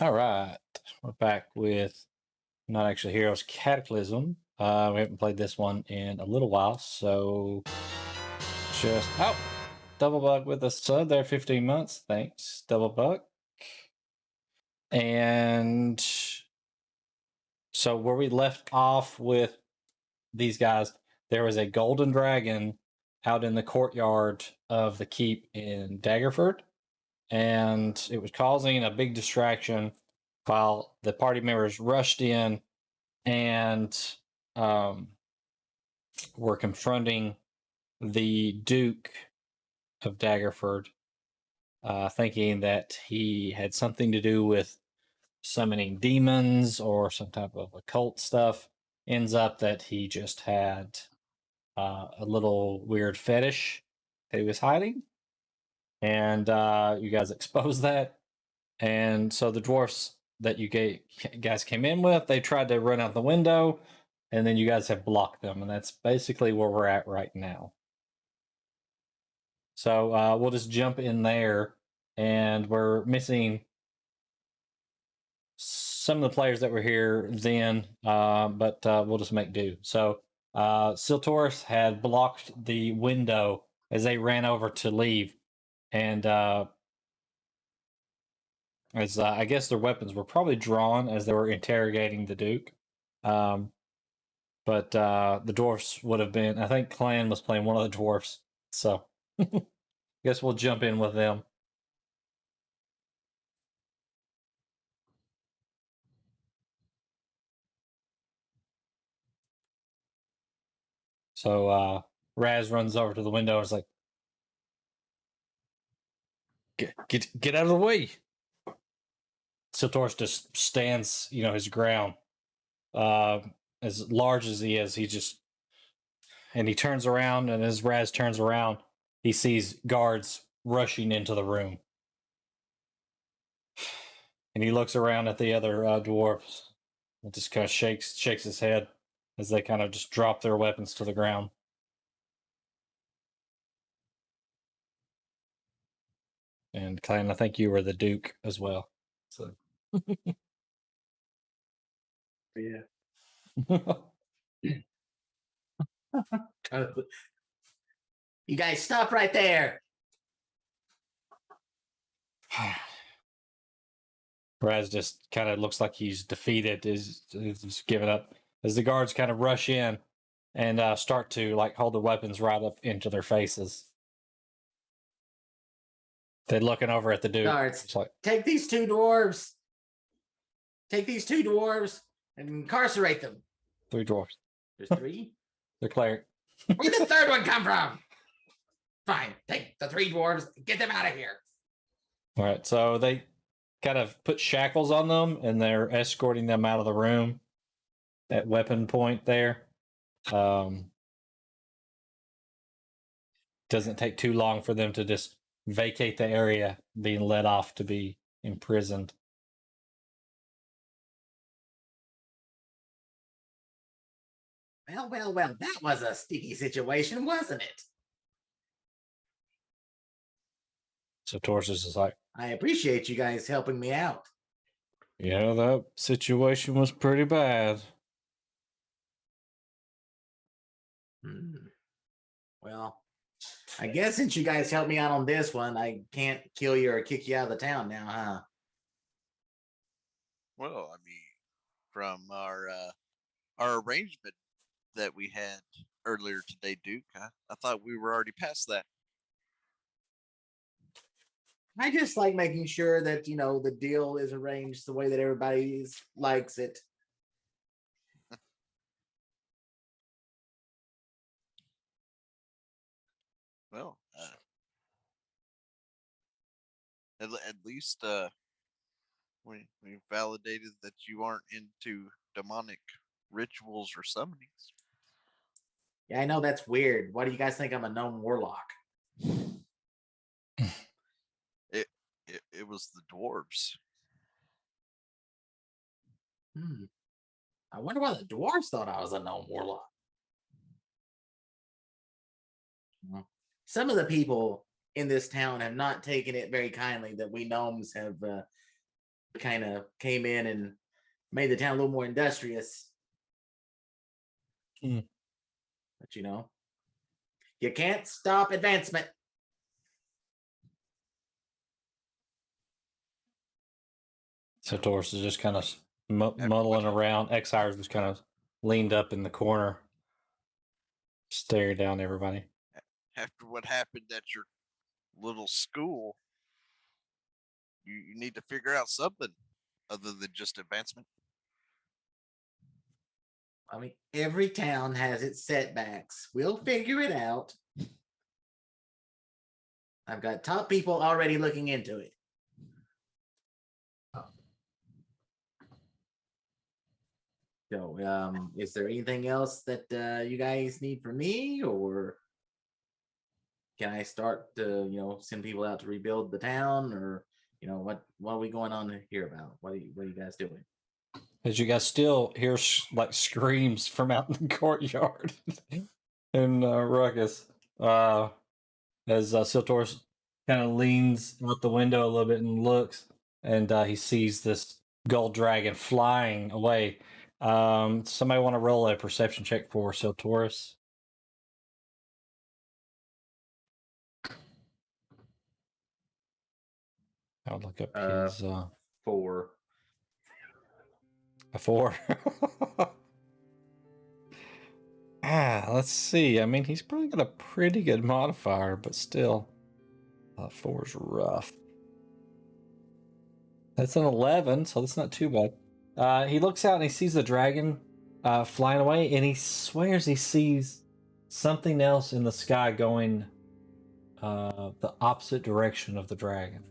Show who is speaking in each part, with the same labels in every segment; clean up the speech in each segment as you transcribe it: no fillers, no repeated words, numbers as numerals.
Speaker 1: All right, we're back with Not Actually Heroes Cataclysm. We haven't played this one in a little while, so just Double Bug with a sub there, 15 months. Thanks, Double Bug. And so where we left off with these guys, there was a golden dragon out in the courtyard of the keep in Daggerford, and it was causing a big distraction while the party members rushed in and were confronting the Duke of Daggerford, thinking that he had something to do with summoning demons or some type of occult stuff. Ends up that he just had a little weird fetish that he was hiding, and you guys exposed that. And so the dwarfs that you guys came in with, they tried to run out the window, and then you guys have blocked them, and that's basically where we're at right now. So we'll just jump in there, and we're missing some of the players that were here then, but we'll just make do. So Siltoris had blocked the window as they ran over to leave, and as I guess their weapons were probably drawn as they were interrogating the Duke. But the dwarfs would have been, I think Clan was playing one of the dwarfs, so I guess we'll jump in with them. So Raz runs over to the window and is like, get out of the way. Siltoris just stands, his ground. As large as he is, and he turns around, and as Raz turns around, he sees guards rushing into the room. And he looks around at the other dwarves and just kind of shakes his head as they kind of just drop their weapons to the ground. And Clan, I think you were the Duke as well. So
Speaker 2: yeah. You guys stop right there.
Speaker 1: Raz just kind of looks like he's defeated, is giving up as the guards kind of rush in and start to hold the weapons right up into their faces. They're looking over at the Duke.
Speaker 2: Guards, take these two dwarves. Take these two dwarves and incarcerate them.
Speaker 1: 3 dwarves.
Speaker 2: There's 3?
Speaker 1: They're cleric.
Speaker 2: Where'd the third one come from? Fine, take the 3 dwarves, get them out of here.
Speaker 1: All right, so they kind of put shackles on them, and they're escorting them out of the room at weapon point there. Doesn't take too long for them to just vacate the area, being led off to be imprisoned.
Speaker 2: Well, that was a sticky situation, wasn't it?
Speaker 1: So Torsus is like,
Speaker 2: I appreciate you guys helping me out.
Speaker 1: Yeah, that situation was pretty bad.
Speaker 2: Well, I guess since you guys helped me out on this one, I can't kill you or kick you out of the town now, huh?
Speaker 3: Well, I mean, from our arrangement that we had earlier today, Duke, I thought we were already past that.
Speaker 2: I just like making sure that, the deal is arranged the way that everybody likes it.
Speaker 3: Well, at least we validated that you aren't into demonic rituals or summonings.
Speaker 2: Yeah, I know that's weird. Why do you guys think I'm a gnome warlock?
Speaker 3: It was the dwarves.
Speaker 2: I wonder why the dwarves thought I was a gnome warlock. Some of the people in this town have not taken it very kindly that we gnomes have kind of came in and made the town a little more industrious.
Speaker 1: Hmm.
Speaker 2: But you can't stop advancement.
Speaker 1: So Taurus is just kind of muddling around. X-Hires was kind of leaned up in the corner, staring down at everybody.
Speaker 3: After what happened at your little school, you need to figure out something other than just advancement.
Speaker 2: I mean, every town has its setbacks. We'll figure it out. I've got top people already looking into it. So, is there anything else that you guys need from me, or can I start to, send people out to rebuild the town, or what are we going on here about? What are you guys doing?
Speaker 1: As you guys still hear like screams from out in the courtyard and ruckus, as Siltorus kind of leans out the window a little bit and looks, and he sees this gold dragon flying away. Somebody want to roll a perception check for Siltorus? I'll look up his
Speaker 2: 4.
Speaker 1: a 4. Let's see. I mean, he's probably got a pretty good modifier, but still, 4's rough. That's an 11, so that's not too bad. He looks out and he sees the dragon flying away, and he swears he sees something else in the sky going the opposite direction of the dragon.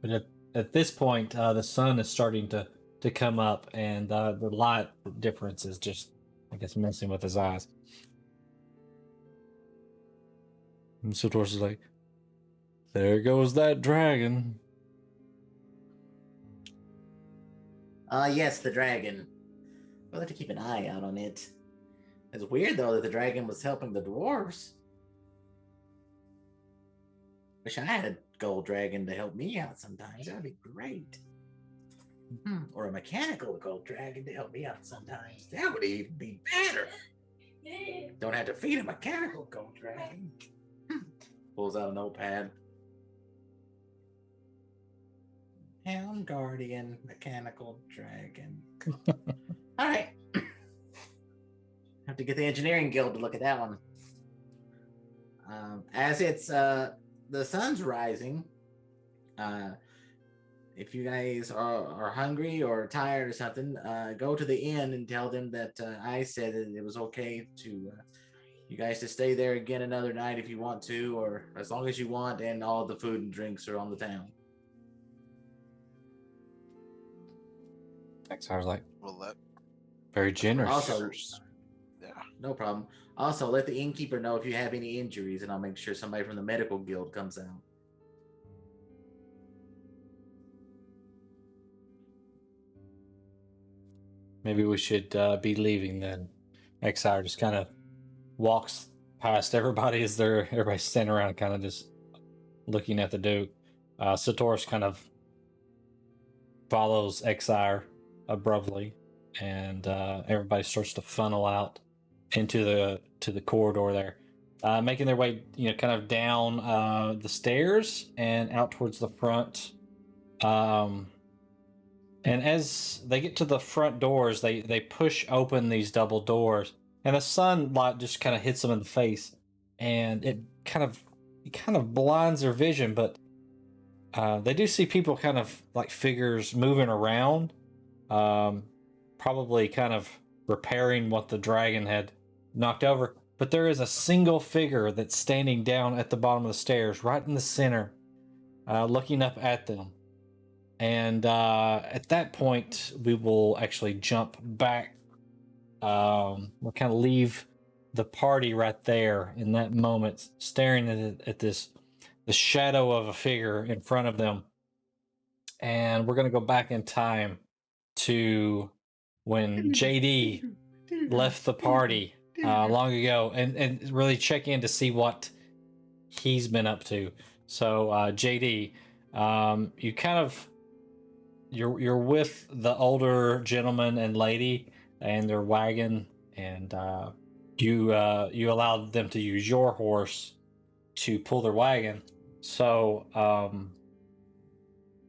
Speaker 1: But at this point, the sun is starting to come up, and the light difference is just, I guess, messing with his eyes. And Siltorus is like, there goes that dragon.
Speaker 2: Yes, the dragon. We'll have to keep an eye out on it. It's weird, though, that the dragon was helping the dwarves. Wish I had a gold dragon to help me out sometimes. That'd be great. Or a mechanical gold dragon to help me out sometimes. That would even be better. Don't have to feed a mechanical gold dragon. Pulls out a notepad. Hound Guardian, mechanical dragon. All right. Have to get the engineering guild to look at that one. As it's the sun's rising, if you guys are hungry or tired or something, go to the inn and tell them that I said that it was okay to you guys to stay there again another night if you want to, or as long as you want, and all the food and drinks are on the town.
Speaker 1: X-Hire's like,
Speaker 3: Well, that
Speaker 1: very generous.
Speaker 2: Also,
Speaker 3: yeah.
Speaker 2: no problem. Also, let the innkeeper know if you have any injuries, and I'll make sure somebody from the medical guild comes out.
Speaker 1: Maybe we should be leaving then. X-Hire just kind of walks past everybody as everybody's standing around, kind of just looking at the Duke. Siltorus kind of follows X-Hire abruptly, and everybody starts to funnel out into the corridor there, making their way, kind of down the stairs and out towards the front. And as they get to the front doors, they push open these double doors, and the sunlight just kind of hits them in the face, and it kind of blinds their vision. But they do see people, kind of like figures moving around, probably kind of repairing what the dragon had knocked over. But there is a single figure that's standing down at the bottom of the stairs, right in the center, looking up at them. And at that point, we will actually jump back. We'll kind of leave the party right there in that moment, staring at the shadow of a figure in front of them. And we're going to go back in time to when JD left the party long ago, and really check in to see what he's been up to. So, JD, you kind of you're with the older gentleman and lady and their wagon, and you allowed them to use your horse to pull their wagon. So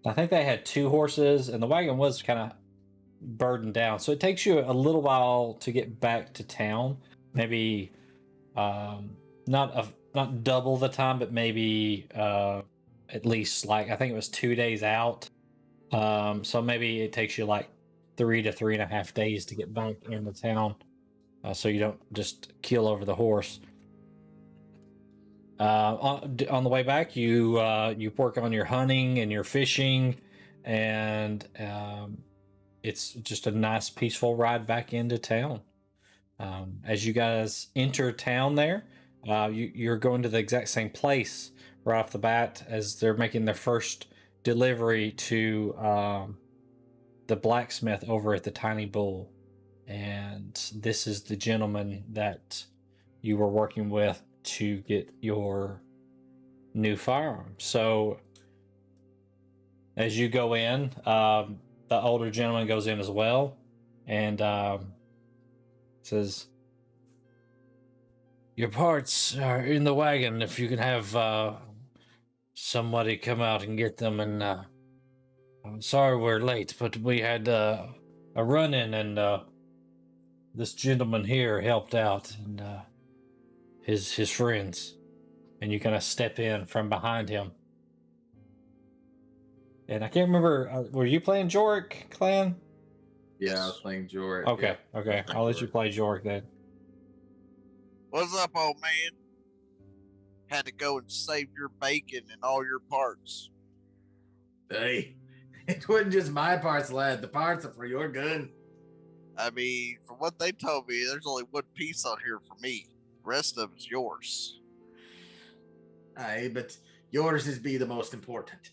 Speaker 1: I think they had 2 horses, and the wagon was kind of burdened down. So it takes you a little while to get back to town. Maybe not double the time, but maybe at least like I think it was 2 days out. So maybe it takes you like 3 to 3.5 days to get back into town, so you don't just keel over the horse. On the way back, you work on your hunting and your fishing, and it's just a nice, peaceful ride back into town. As you guys enter town there, you're going to the exact same place right off the bat as they're making their first delivery to the blacksmith over at the Tiny Bull. And this is the gentleman that you were working with to get your new firearm. So as you go in, the older gentleman goes in as well, and says, "Your parts are in the wagon. If you can have somebody come out and get them." And I'm sorry we're late, but we had a run-in, and this gentleman here helped out, and his friends. And you kind of step in from behind him. And I can't remember, were you playing Jork, Clan?
Speaker 2: Yeah, I was playing Jork.
Speaker 1: Okay,
Speaker 2: yeah.
Speaker 1: okay. I'll let you play Jork then.
Speaker 3: What's up, old man? Had to go and save your bacon and all your parts.
Speaker 2: Hey, it wasn't just my parts, lad. The parts are for your gun.
Speaker 3: I mean, from what they told me, there's only one piece on here for me. The rest of it's yours.
Speaker 2: Aye, but yours is be the most important.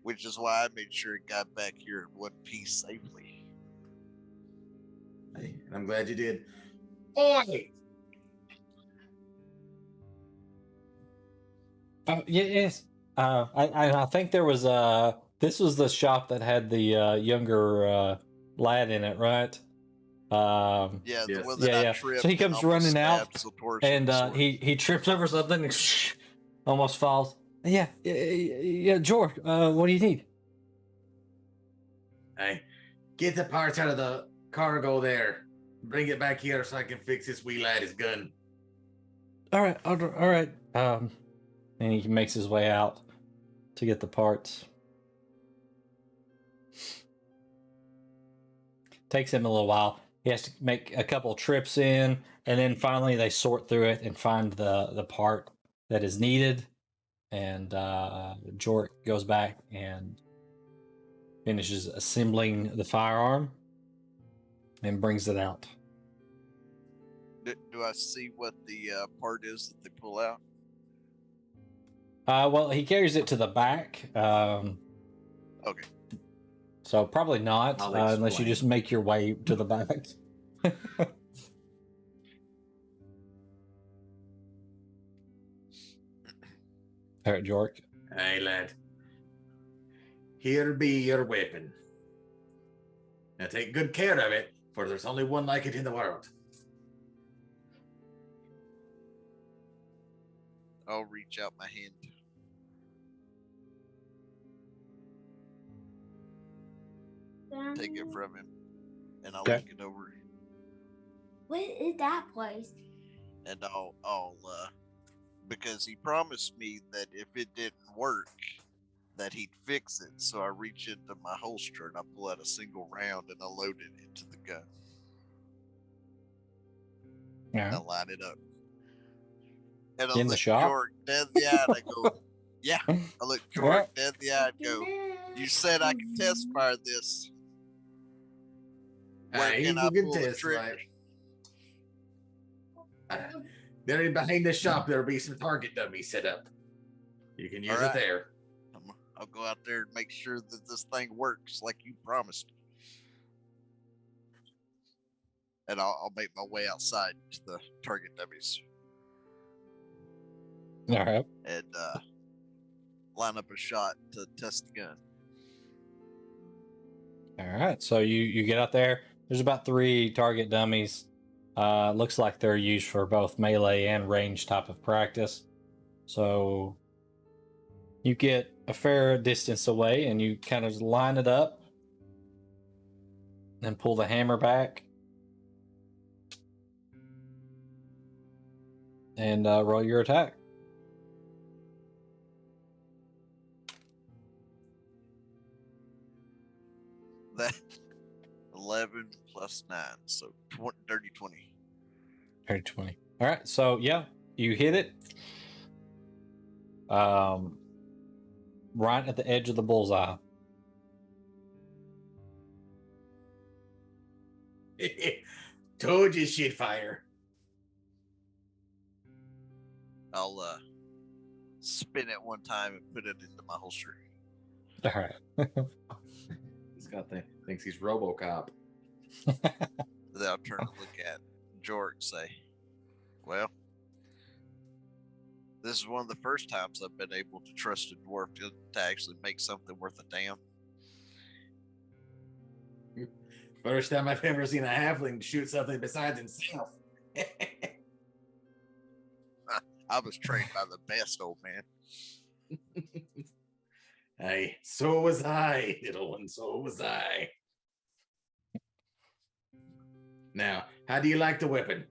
Speaker 3: Which is why I made sure it got back here in one piece safely.
Speaker 2: Hey, and I'm glad you did. Oi!
Speaker 1: Yes. I think there was this was the shop that had the younger lad in it, right?
Speaker 3: Yeah, the
Speaker 2: Yes.
Speaker 3: one that I
Speaker 1: Yeah.
Speaker 3: tripped
Speaker 1: So he
Speaker 3: and
Speaker 1: comes
Speaker 3: almost
Speaker 1: running out,
Speaker 3: stabbed Satorus with
Speaker 1: and
Speaker 3: the sword.
Speaker 1: he trips over something and almost falls. Yeah, Jork, what do you need?
Speaker 2: Hey, get the parts out of the cargo there. Bring it back here so I can fix this wee lad's gun.
Speaker 1: All right. And he makes his way out to get the parts. Takes him a little while. He has to make a couple trips in, and then finally they sort through it and find the part that is needed. And Jork goes back and finishes assembling the firearm and brings it out.
Speaker 3: Do I see what the part is that they pull out?
Speaker 1: Well, he carries it to the back.
Speaker 3: Okay.
Speaker 1: So probably not,
Speaker 2: I'll
Speaker 1: unless you
Speaker 2: explain.
Speaker 1: just make your way to the back. All right, Jork.
Speaker 2: Hey, lad. Here be your weapon. Now take good care of it, for there's only one like it in the world.
Speaker 3: I'll reach out my hand. Take it from him, and I'll
Speaker 1: Okay.
Speaker 3: look it over,
Speaker 4: What is that place?
Speaker 3: and I'll because he promised me that if it didn't work, that he'd fix it. So I reach into my holster and I pull out a single round and I load it into the gun.
Speaker 1: Yeah.
Speaker 3: I line it up. And I
Speaker 1: In the
Speaker 3: look
Speaker 1: shop?
Speaker 3: Jork dead in the eye and I go, yeah. I look Jork dead in the eye and go, you said I could test fire this. Where
Speaker 2: Aye,
Speaker 3: can
Speaker 2: you
Speaker 3: I
Speaker 2: can
Speaker 3: pull the
Speaker 2: test
Speaker 3: trigger?
Speaker 2: There behind the shop, there'll be some target dummies set up. You can use
Speaker 3: Alright.
Speaker 2: it there.
Speaker 3: I'll go out there and make sure that this thing works like you promised. And I'll make my way outside to the target dummies.
Speaker 1: All right.
Speaker 3: and line up a shot to test the gun.
Speaker 1: All right. So you get out there. There's about 3 target dummies. Looks like they're used for both melee and range type of practice. So you get a fair distance away and you kind of line it up and pull the hammer back and roll your attack.
Speaker 3: That 11 plus 9, so dirty 20.
Speaker 1: Dirty 20. All right. So yeah, you hit it. Right at the edge of the bullseye.
Speaker 2: Told you she'd fire.
Speaker 3: I'll spin it one time and put it into my holster.
Speaker 1: All right.
Speaker 2: He's got thinks he's RoboCop.
Speaker 3: Then I'll turn to look at Jorg and say, well, this is one of the first times I've been able to trust a dwarf to actually make something worth a damn.
Speaker 2: First time I've ever seen a halfling shoot something besides himself.
Speaker 3: I was trained by the best, old man.
Speaker 2: Hey, so was I, little one, so was I. Now, how do you like the weapon?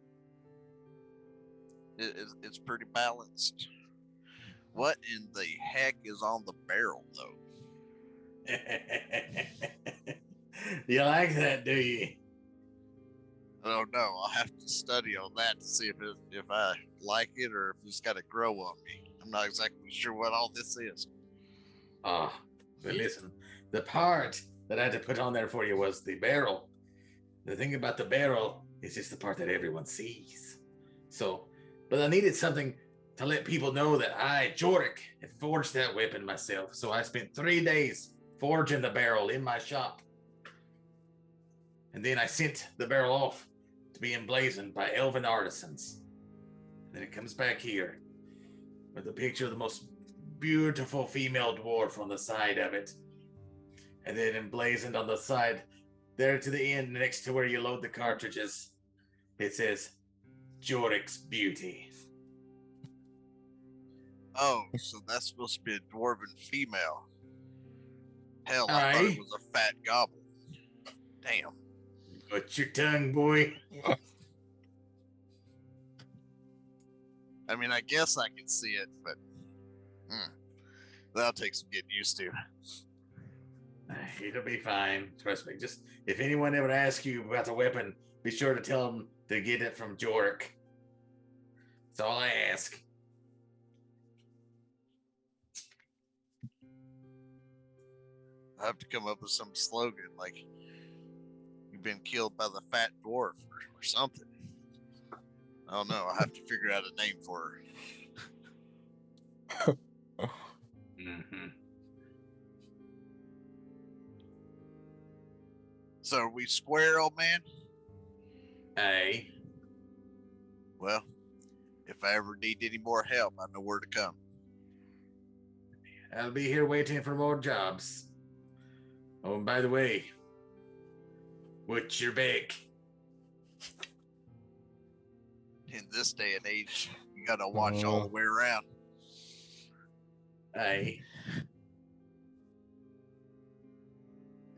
Speaker 3: It's pretty balanced. What in the heck is on the barrel, though?
Speaker 2: You like that, do you?
Speaker 3: I don't know. I'll have to study on that to see if I like it or if it's got to grow on me. I'm not exactly sure what all this is.
Speaker 2: Ah, but listen, the part that I had to put on there for you was the barrel. The thing about the barrel is just the part that everyone sees. So, but I needed something to let people know that I, Jorg, had forged that weapon myself. So I spent 3 days forging the barrel in my shop. And then I sent the barrel off to be emblazoned by elven artisans. And then it comes back here with a picture of the most beautiful female dwarf on the side of it. And then emblazoned on the side, there to the end, next to where you load the cartridges, it says, Jorg's Beauty.
Speaker 3: Oh, so that's supposed to be a dwarven female. Hell, I thought it was a fat goblin. Damn.
Speaker 2: What's your tongue, boy?
Speaker 3: I mean, I guess I can see it, but that'll take some getting used to.
Speaker 2: It'll be fine. Trust me. Just if anyone ever asks you about the weapon, be sure to tell them to get it from Jorg. That's all I ask.
Speaker 3: I have to come up with some slogan like "You've been killed by the fat dwarf" or something. I don't know. I'll have to figure out a name for her.
Speaker 2: Mm-hmm.
Speaker 3: So are we square, old man?
Speaker 2: Hey.
Speaker 3: Well, if I ever need any more help, I know where to come.
Speaker 2: I'll be here waiting for more jobs. Oh, and by the way, what's your back?
Speaker 3: In this day and age, you gotta watch all the way around.
Speaker 2: Aye.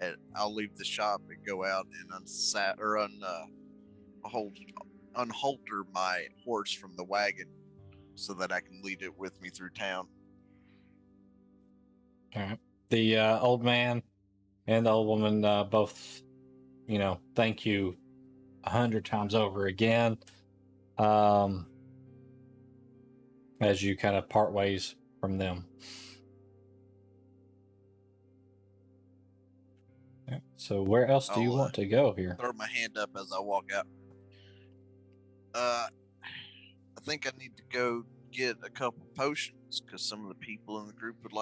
Speaker 3: And I'll leave the shop and go out and unhalter my horse from the wagon so that I can lead it with me through town.
Speaker 1: All right. The old man and the old woman both, thank you 100 times over again. As you kind of part ways from them. Yeah. So where else do you want to go here?
Speaker 3: Throw my hand up as I walk out. I think I need to go get a couple potions because some of the people in the group would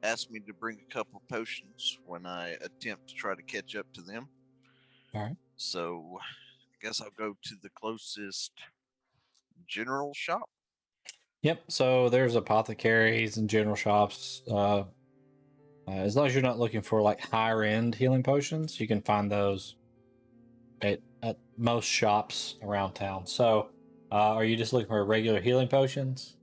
Speaker 3: ask me to bring a couple potions when I attempt to try to catch up to them.
Speaker 1: All right.
Speaker 3: So I guess I'll go to the closest general shop.
Speaker 1: Yep. So there's apothecaries and general shops. As long as you're not looking for like higher end healing potions, you can find those at most shops around town. So, are you just looking for regular healing potions?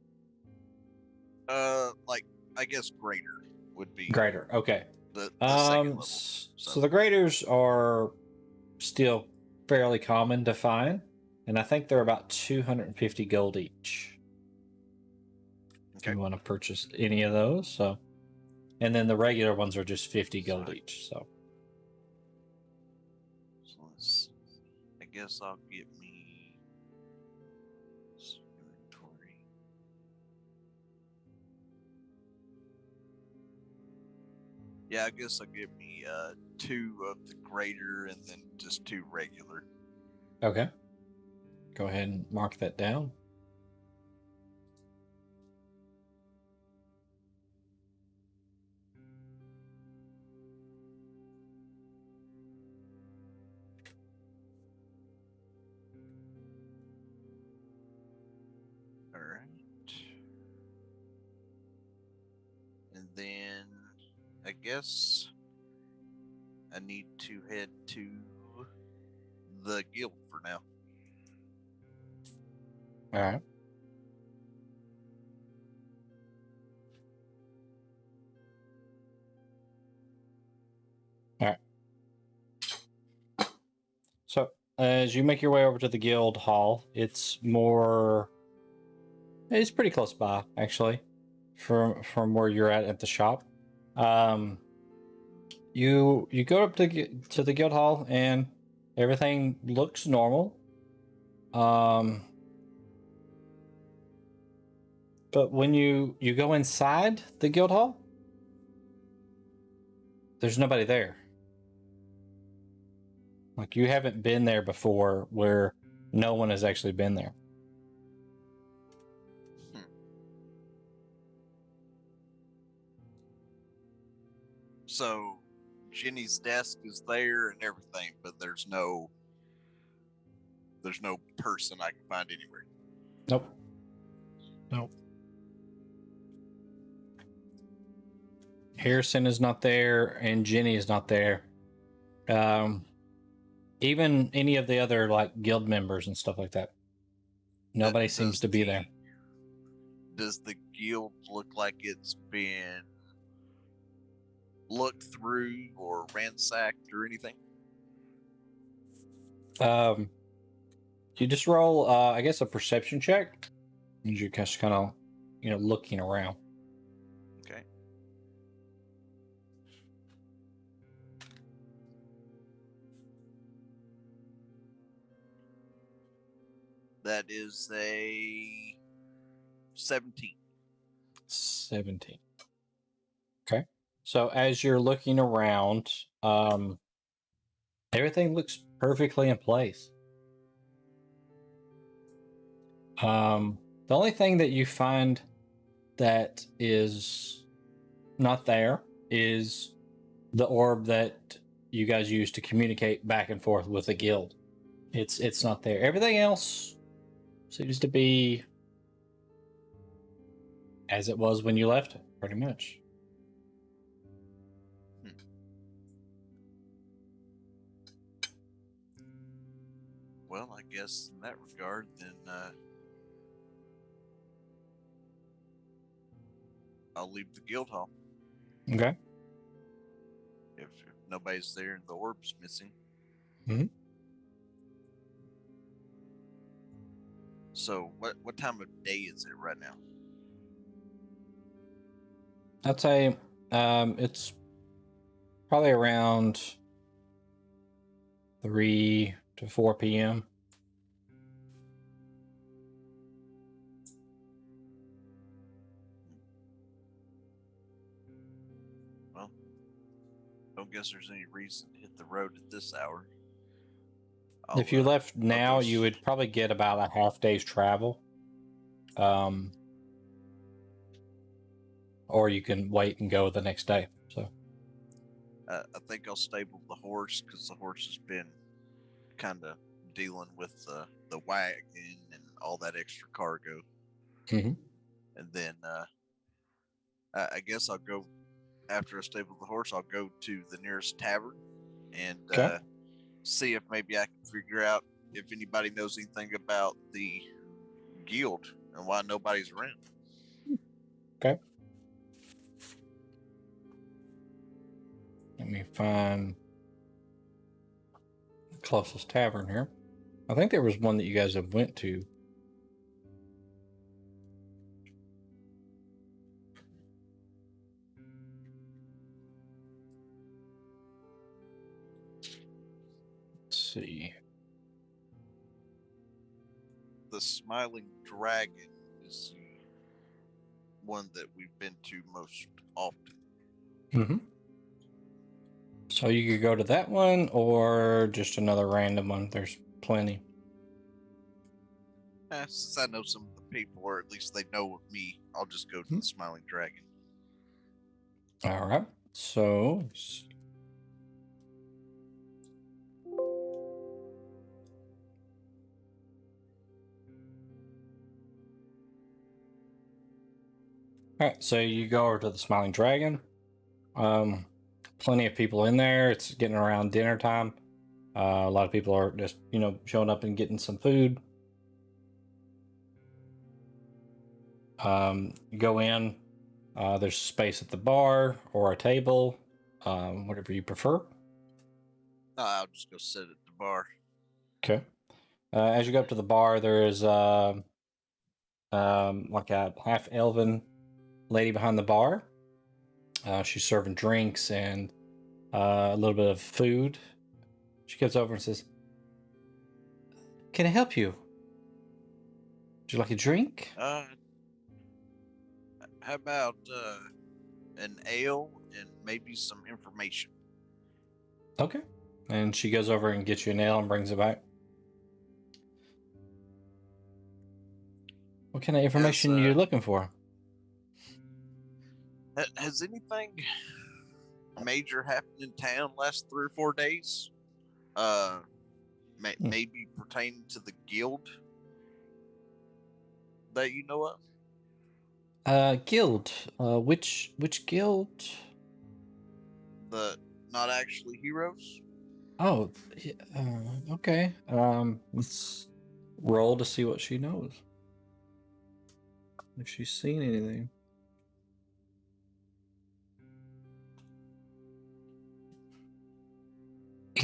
Speaker 3: Like I guess greater would be
Speaker 1: Greater. Okay.
Speaker 3: the second level.
Speaker 1: So the graders are still fairly common to find, and I think they're about 250 gold each. If
Speaker 3: Okay.
Speaker 1: you want to purchase any of those, so, and then the regular ones are just 50 gold
Speaker 3: Sorry.
Speaker 1: each. So
Speaker 3: I guess I'll get me inventory. Yeah, I guess I'll get me 2 of the greater and then just 2 regular.
Speaker 1: okay, go ahead and mark that down.
Speaker 3: All right. And then I guess I need to head to the guild for now.
Speaker 1: All right. All right. So as you make your way over to the guild hall, it's pretty close by actually, from where you're at the shop. You go up to the guild hall and everything looks normal. But when you go inside the guild hall, there's nobody there. Like you haven't been there before where no one has actually been there.
Speaker 3: So Jenny's desk is there and everything, but there's no person I can find anywhere.
Speaker 1: Nope. Harrison is not there and Jenny is not there. Even any of the other like guild members and stuff like that. Nobody seems to be there.
Speaker 3: Does the guild look like it's been looked through or ransacked or anything?
Speaker 1: You just roll, I guess, a perception check. And you're just kind of, looking around.
Speaker 3: Okay. That is a 17.
Speaker 1: 17. Okay. So as you're looking around, everything looks perfectly in place. The only thing that you find that is not there is the orb that you guys use to communicate back and forth with the guild. It's not there. Everything else seems to be as it was when you left it, pretty much.
Speaker 3: Well, I guess in that regard, then I'll leave the guild hall.
Speaker 1: Okay.
Speaker 3: If nobody's there and the orb's missing.
Speaker 1: Mm-hmm.
Speaker 3: So what time of day is it right now?
Speaker 1: I'd say it's probably around 3 to 4 p.m.
Speaker 3: Well, don't guess there's any reason to hit the road at this hour.
Speaker 1: If you left now, you would probably get about a half day's travel. Or you can wait and go the next day. So
Speaker 3: I think I'll stable the horse because the horse has been kind of dealing with the wagon and all that extra cargo.
Speaker 1: Mm-hmm.
Speaker 3: and then I guess I'll go after I stable the horse. I'll go to the nearest tavern and
Speaker 1: Okay.
Speaker 3: see if maybe I can figure out if anybody knows anything about the guild and why nobody's around.
Speaker 1: Okay. Let me find the closest tavern here. I think there was one that you guys have went to. Let's see.
Speaker 3: The Smiling Dragon is the one that we've been to most often.
Speaker 1: Mm-hmm. So you could go to that one or just another random one. There's plenty.
Speaker 3: Since I know some of the people, or at least they know of me, I'll just go to the Smiling Dragon.
Speaker 1: All right. So let's see. All right, so you go over to the Smiling Dragon. Plenty of people in there. It's getting around dinner time. A lot of people are just, showing up and getting some food. You go in. There's space at the bar or a table, whatever you prefer.
Speaker 3: I'll just go sit at the bar.
Speaker 1: Okay. As you go up to the bar, there is like a half elven lady behind the bar. She's serving drinks and a little bit of food. She comes over and says, "Can I help you? Would you like a drink?"
Speaker 3: How about an ale and maybe some information?
Speaker 1: Okay. And she goes over and gets you an ale and brings it back. What kind of information are you looking for?
Speaker 3: Has anything major happened in town last 3 or 4 days? Maybe pertaining to the guild that you know of?
Speaker 1: Guild. Which guild?
Speaker 3: The Not Actually Heroes?
Speaker 1: Oh, okay. Let's roll to see what she knows. If she's seen anything.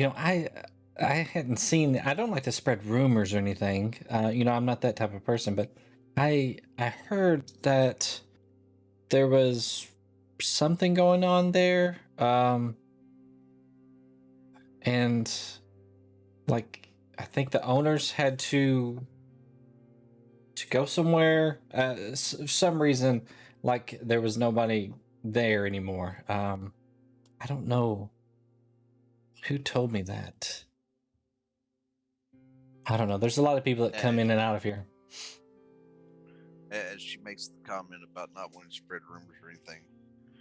Speaker 1: I hadn't seen. I don't like to spread rumors or anything. I'm not that type of person. But I heard that there was something going on there. And like I think the owners had to go somewhere. For some reason, like there was nobody there anymore. I don't know who told me that. I don't know. There's a lot of people that come in and out of here.
Speaker 3: As she makes the comment about not wanting to spread rumors or anything,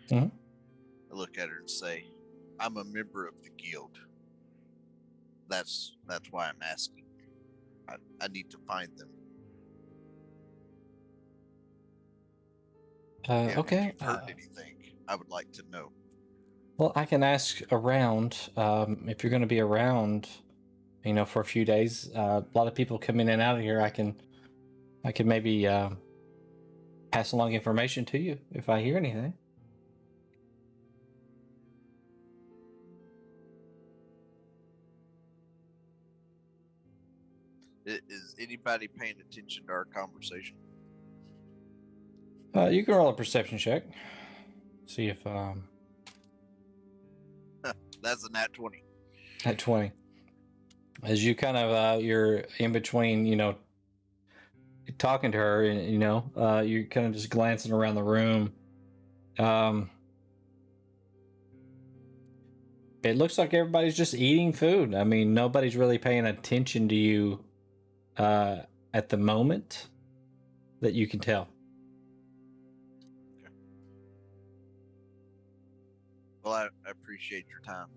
Speaker 1: Mhm.
Speaker 3: I look at her and say, "I'm a member of the guild. That's why I'm asking. I need to find them."
Speaker 1: Okay.
Speaker 3: If you've heard anything, I would like to know.
Speaker 1: Well, I can ask around. If you're going to be around, for a few days. A lot of people come in and out of here. I can maybe pass along information to you if I hear anything.
Speaker 3: Is anybody paying attention to our conversation?
Speaker 1: You can roll a perception check. See if
Speaker 3: That's a nat 20.
Speaker 1: at 20. As you kind of you're in between, talking to her, and you're kind of just glancing around the room. It looks like everybody's just eating food. I mean, nobody's really paying attention to you at the moment that you can tell.
Speaker 3: Okay. Well, I appreciate your time,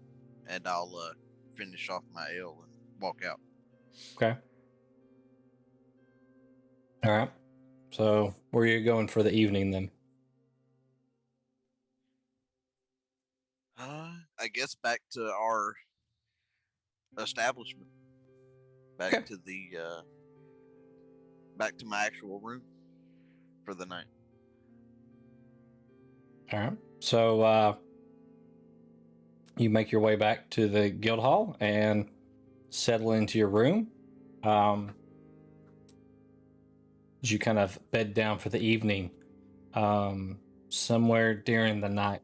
Speaker 3: and I'll finish off my ale and walk out.
Speaker 1: Okay. All right. So where are you going for the evening then?
Speaker 3: I guess back to our establishment. Back
Speaker 1: Okay.
Speaker 3: to the back to my actual room for the night.
Speaker 1: All right. So you make your way back to the guild hall and settle into your room. As you kind of bed down for the evening, somewhere during the night,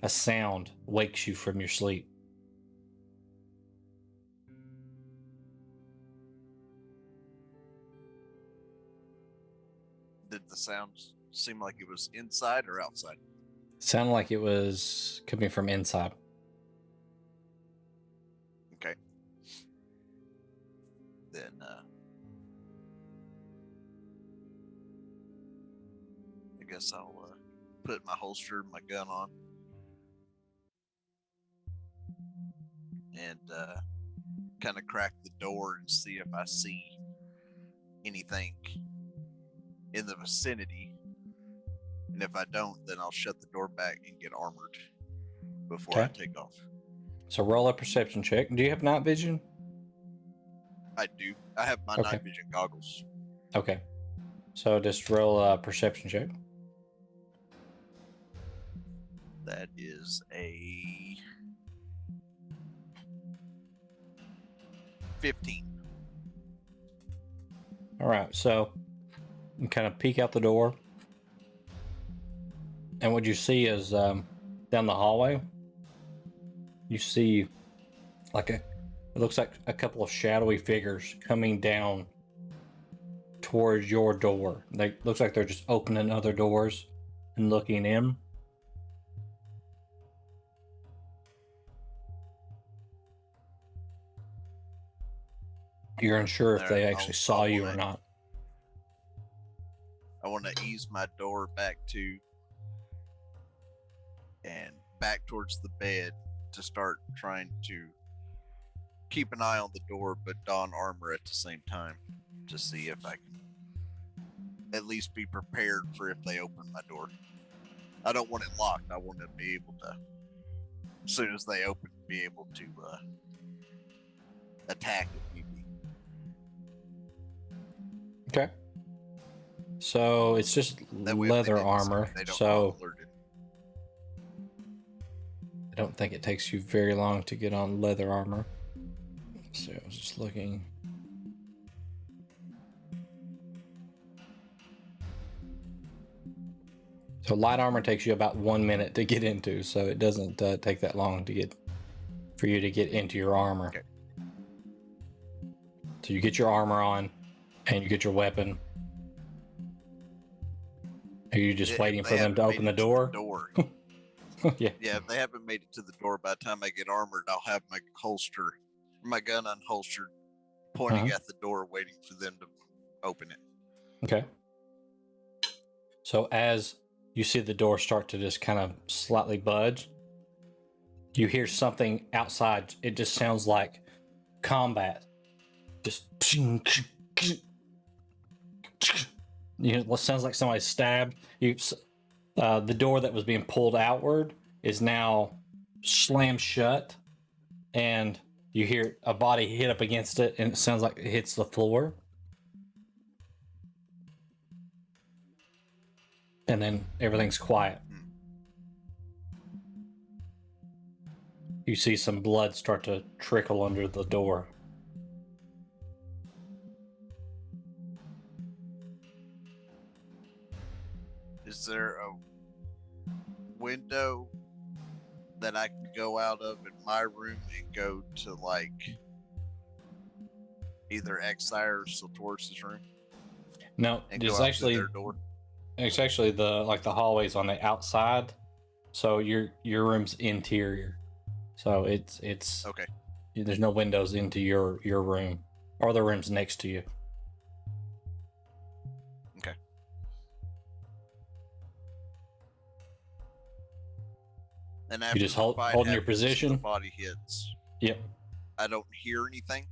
Speaker 1: a sound wakes you from your sleep.
Speaker 3: Did the sound seem like it was inside or outside?
Speaker 1: Sounded like it was coming from inside.
Speaker 3: Okay. Then I guess I'll put my holster, my gun on, and kind of crack the door and see if I see anything in the vicinity. And if I don't, then I'll shut the door back and get armored before I
Speaker 1: Okay.
Speaker 3: take off.
Speaker 1: So roll a perception check. Do you have night vision?
Speaker 3: I do. I have my
Speaker 1: Okay.
Speaker 3: night vision goggles.
Speaker 1: Okay. So just roll a perception check.
Speaker 3: That is a 15.
Speaker 1: All right. So you kind of peek out the door. And what you see is down the hallway, you see it looks like a couple of shadowy figures coming down towards your door. They looks like they're just opening other doors and looking in. You're unsure if they actually saw you or not.
Speaker 3: I want to ease my door back and back towards the bed to start trying to keep an eye on the door, but don armor at the same time to see if I can at least be prepared for if they open my door. I don't want it locked. I want to be able to, as soon as they open, be able to attack if need be.
Speaker 1: Okay. So it's just
Speaker 3: That way if they
Speaker 1: leather
Speaker 3: didn't see me,
Speaker 1: armor.
Speaker 3: they don't
Speaker 1: So
Speaker 3: get alerted.
Speaker 1: I don't think it takes you very long to get on leather armor. So I was just looking. So light armor takes you about 1 minute to get into, so it doesn't take that long for you to get into your armor.
Speaker 3: Okay.
Speaker 1: So you get your armor on, and you get your weapon. Are you just waiting for them to open the door? Yeah.
Speaker 3: Yeah, if they haven't made it to the door by the time I get armored, I'll have my gun unholstered, pointing at the door, waiting for them to open it.
Speaker 1: Okay. So as you see the door start to just kind of slightly budge, you hear something outside. It just sounds like combat. Just it sounds like somebody stabbed. The door that was being pulled outward is now slammed shut, and you hear a body hit up against it, and it sounds like it hits the floor. And then everything's quiet. You see some blood start to trickle under the door.
Speaker 3: Is there a window that I can go out of in my room and go to like either Exire or Siltoris' room?
Speaker 1: No,
Speaker 3: And
Speaker 1: it's
Speaker 3: go out
Speaker 1: actually
Speaker 3: to their door?
Speaker 1: it's actually the hallways on the outside. So your room's interior. So it's
Speaker 3: Okay.
Speaker 1: There's no windows into your room or the rooms next to you.
Speaker 3: Okay. And after
Speaker 1: You just
Speaker 3: the fight
Speaker 1: holding your
Speaker 3: happens,
Speaker 1: position.
Speaker 3: the body hits.
Speaker 1: Yep.
Speaker 3: I don't hear anything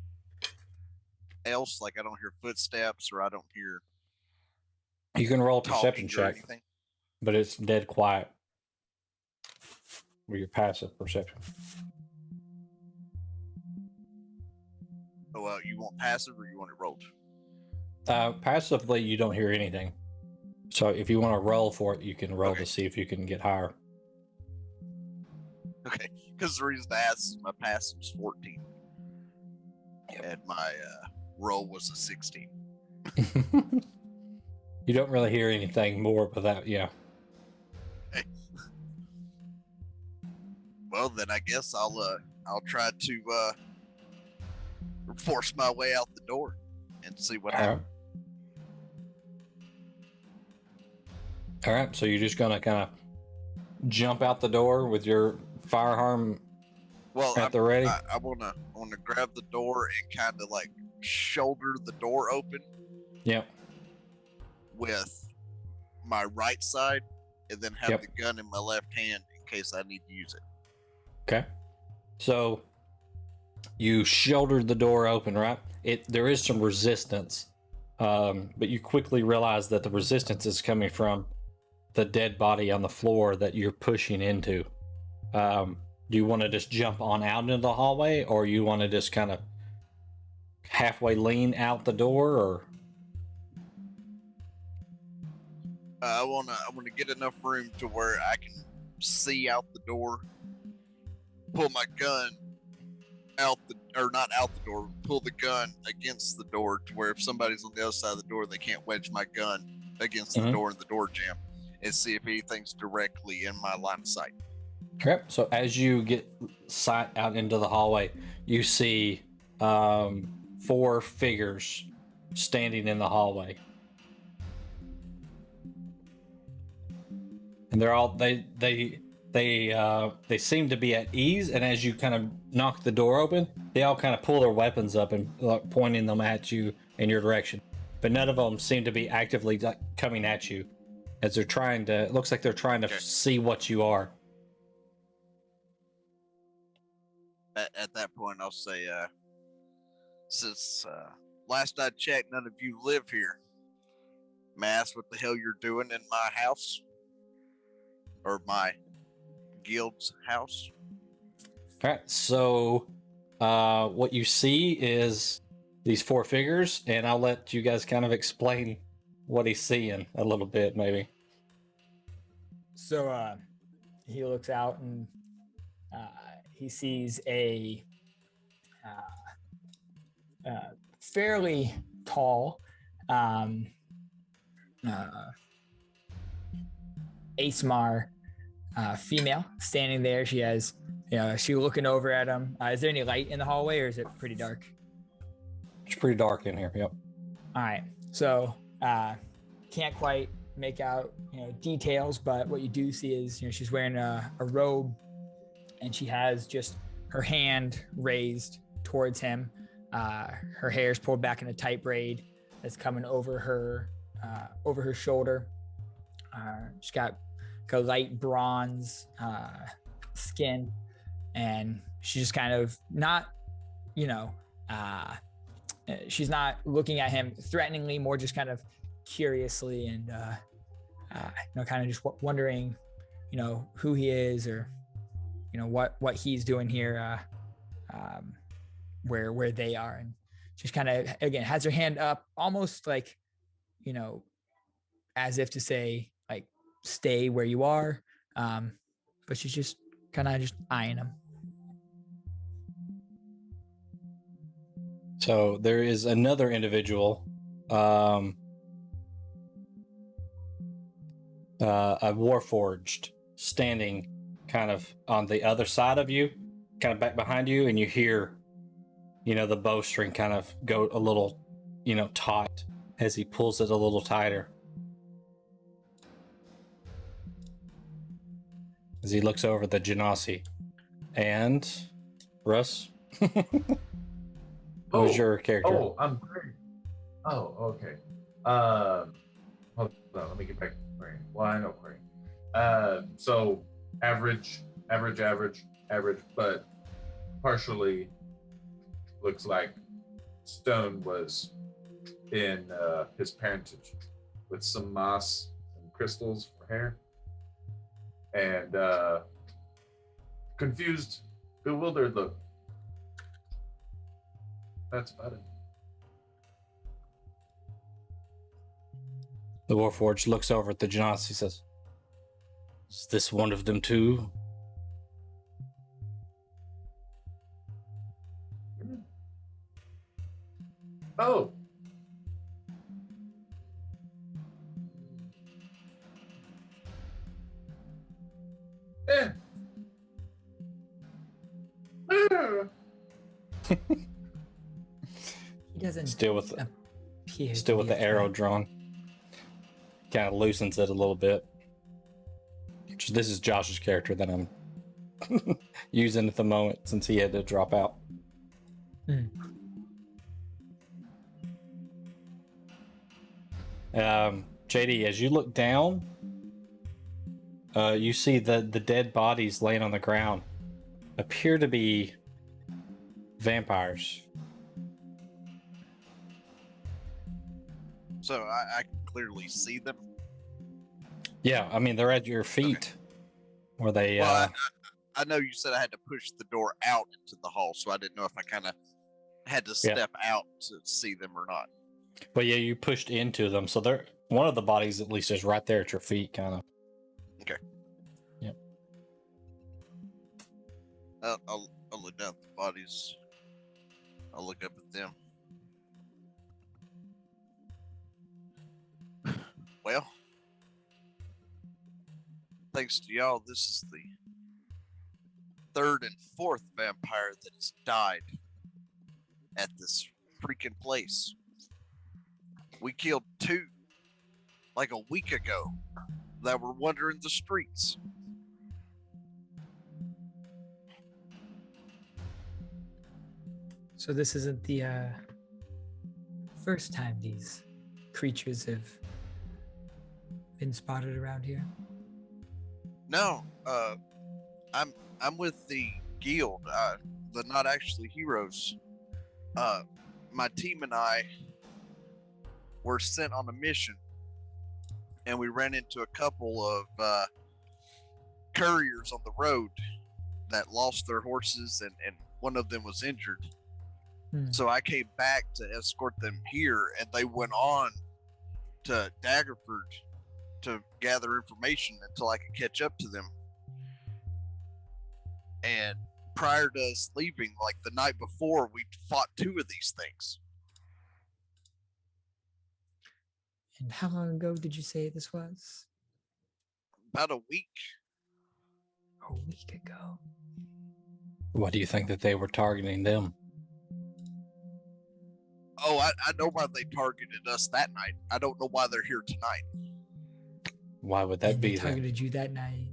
Speaker 3: else. Like I don't hear footsteps, or I don't hear
Speaker 1: You can roll a
Speaker 3: talking
Speaker 1: perception
Speaker 3: or
Speaker 1: check,
Speaker 3: anything?
Speaker 1: but it's dead quiet. Or your passive perception.
Speaker 3: Oh, well, you want passive or you want it rolled?
Speaker 1: Passively, you don't hear anything. So if you want to roll for it, you can roll
Speaker 3: Okay.
Speaker 1: to see if you can get higher.
Speaker 3: Okay, because the reason I asked is my passive's 14. And my roll was a 16.
Speaker 1: You don't really hear anything more, but that, yeah.
Speaker 3: Well, then I guess I'll try to force my way out the door and see what happens.
Speaker 1: All right, so you're just gonna kind of jump out the door with your firearm
Speaker 3: Well,
Speaker 1: at the ready.
Speaker 3: I wanna grab the door and kind of like shoulder the door open.
Speaker 1: Yep.
Speaker 3: With my right side, and then have
Speaker 1: Yep.
Speaker 3: the gun in my left hand in case I need to use it.
Speaker 1: Okay. So you shouldered the door open, right? There is some resistance, but you quickly realize that the resistance is coming from the dead body on the floor that you're pushing into. Do you want to just jump on out into the hallway, or you want to just kind of halfway lean out the door, or?
Speaker 3: I wanna get enough room to where I can see out the door, pull my gun out the, or not out the door, pull the gun against the door to where if somebody's on the other side of the door, they can't wedge my gun against the door and the door jam, and see if anything's directly in my line of sight.
Speaker 1: Okay. So as you get sight out into the hallway, you see 4 figures standing in the hallway. And they're all they seem to be at ease, and as you kind of knock the door open, they all kind of pull their weapons up and pointing them at you in your direction. But none of them seem to be actively coming at you, as they're trying to. It looks like they're trying to see what you are.
Speaker 3: At that point, I'll say, since last I checked, none of you live here. May I ask what the hell you're doing in my house? Or my guild's house?
Speaker 1: All right, so what you see is these 4 figures, and I'll let you guys kind of explain what he's seeing a little bit, maybe.
Speaker 5: So he looks out and he sees a fairly tall Asmar female standing there. She has, she looking over at him. Is there any light in the hallway, or is it pretty dark?
Speaker 1: It's pretty dark in here. Yep.
Speaker 5: All right. So can't quite make out details, but what you do see is she's wearing a robe, and she has just her hand raised towards him. Her hair's pulled back in a tight braid that's coming over her shoulder. She's got a light bronze skin, and she's just kind of not, she's not looking at him threateningly, more just kind of curiously, and kind of just wondering, who he is, or what he's doing here, where they are. And she's kind of, again, has her hand up, almost like, as if to say, like, stay where you are, but she's just kind of just eyeing him.
Speaker 1: So there is another individual, a Warforged, standing kind of on the other side of you, kind of back behind you, and you hear, the bowstring kind of go a little, taut as he pulls it a little tighter. As he looks over the Genasi. And Russ, what was your character?
Speaker 6: Oh, I'm great. Oh, okay. Hold on, let me get back to Crane. Well, I know Crane. So average, but partially looks like Stone was in his parentage. with some moss and crystals for hair. And confused, bewildered look. That's about it.
Speaker 1: The Warforged looks over at the Genasi. He says, "Is this one of them too?"
Speaker 6: Oh. Eh.
Speaker 5: He doesn't
Speaker 1: Still with
Speaker 5: appear to
Speaker 1: Still with
Speaker 5: be a
Speaker 1: the arrow
Speaker 5: threat.
Speaker 1: drawn. Kind of loosens it a little bit. This is Josh's character that I'm using at the moment since he had to drop out. JD, as you look down, you see the dead bodies laying on the ground appear to be vampires.
Speaker 3: So I can clearly see them.
Speaker 1: Yeah, I mean, they're at your feet. Where they
Speaker 3: Well, I know you said I had to push the door out into the hall, so I didn't know if I kind of had to step out to see them or not.
Speaker 1: but yeah, you pushed into them, so they're one of the bodies at least is right there at your feet, kind of.
Speaker 3: Okay.
Speaker 1: Yep.
Speaker 3: I'll look down at the bodies. I'll look up at them. Well, thanks to y'all, this is the third and fourth vampire that has died at this freaking place. We killed 2 like a week ago that were wandering the streets.
Speaker 5: So this isn't the first time these creatures have been spotted around here?
Speaker 3: No, I'm with the guild, the Not Actually Heroes. My team and I were sent on a mission, and we ran into a couple of couriers on the road that lost their horses, and one of them was injured. So I came back to escort them here, and they went on to Daggerford to gather information until I could catch up to them. And prior to us leaving, like the night before, we fought 2 of these things.
Speaker 5: And how long ago did you say this was?
Speaker 3: About a week.
Speaker 5: A week ago.
Speaker 1: Why do you think that they were targeting them?
Speaker 3: Oh, I know why they targeted us that night. I don't know why they're here tonight.
Speaker 1: Why would that
Speaker 5: And
Speaker 1: be
Speaker 5: they
Speaker 1: then?
Speaker 5: targeted you that night.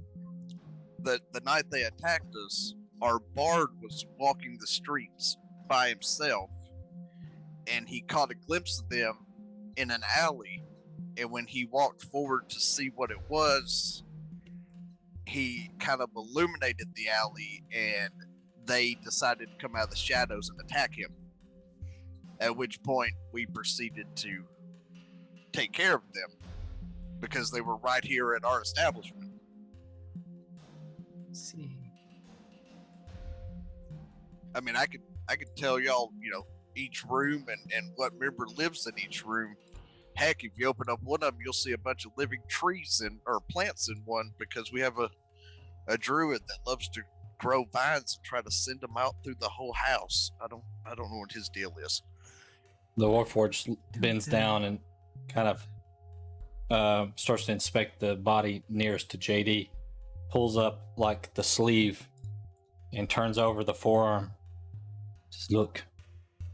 Speaker 3: The night they attacked us, our bard was walking the streets by himself, and he caught a glimpse of them in an alley. And when he walked forward to see what it was, he kind of illuminated the alley, and they decided to come out of the shadows and attack him. At which point we proceeded to take care of them because they were right here at our establishment.
Speaker 5: Let's see.
Speaker 3: I mean, I could tell y'all, each room and what member lives in each room. Heck, if you open up one of them, you'll see a bunch of living trees or plants in one, because we have a druid that loves to grow vines and try to send them out through the whole house. I don't know what his deal is.
Speaker 1: The Warforged bends down and kind of starts to inspect the body nearest to JD, pulls up like the sleeve and turns over the forearm. Just look,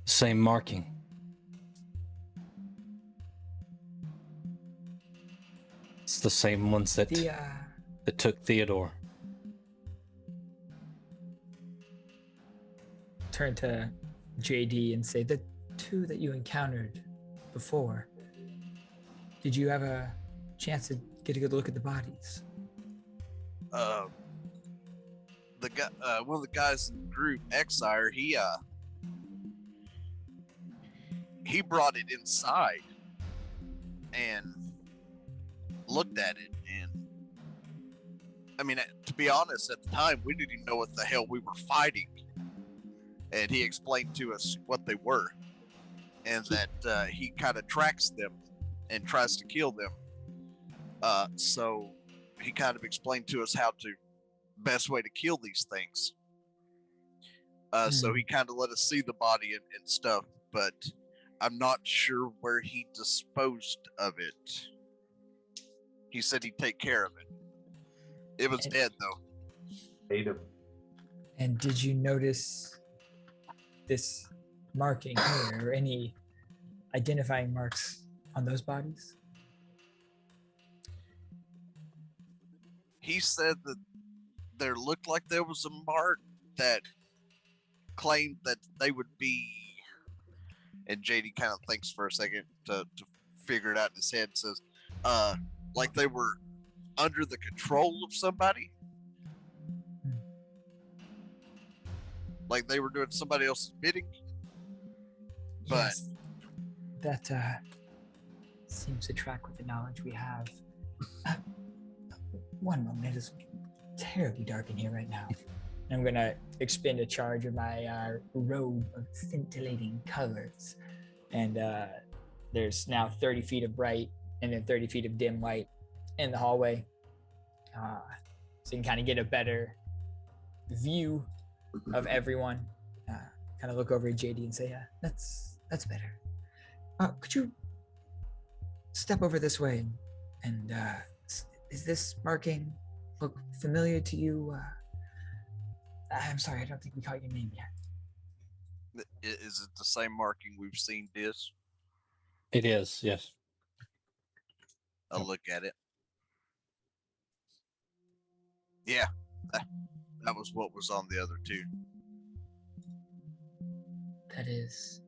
Speaker 1: same marking. It's the same ones that took Theodore.
Speaker 5: Turn to JD and say, the 2 that you encountered before, did you have a chance to get a good look at the bodies?
Speaker 3: The guy, one of the guys in the group, Exire, he brought it inside, and looked at it, and I mean, to be honest, at the time we didn't even know what the hell we were fighting. And he explained to us what they were, and that he kind of tracks them and tries to kill them. So he kind of explained to us how to best way to kill these things. So he kind of let us see the body and stuff, but I'm not sure where he disposed of it. He said he'd take care of it. It was dead though.
Speaker 6: Ate him.
Speaker 5: And did you notice this marking here or any identifying marks on those bodies?
Speaker 3: He said that there looked like there was a mark that claimed that they would be, and JD kind of thinks for a second to figure it out in his head, says, like they were under the control of somebody. Like they were doing somebody else's bidding. But
Speaker 5: Yes, that seems to track with the knowledge we have. One moment, it is terribly dark in here right now. I'm gonna expend a charge of my robe of scintillating colors, and there's now 30 feet of bright and then 30 feet of dim light in the hallway, so you can kind of get a better view of everyone. Kind of look over at JD and say, that's better. Could you step over this way and is this marking look familiar to you? I'm sorry, I don't think we caught your name yet.
Speaker 3: is it the same marking we've seen this?
Speaker 1: It is, yes.
Speaker 3: I'll look at it. Yeah, that was what was on the other two.
Speaker 5: That is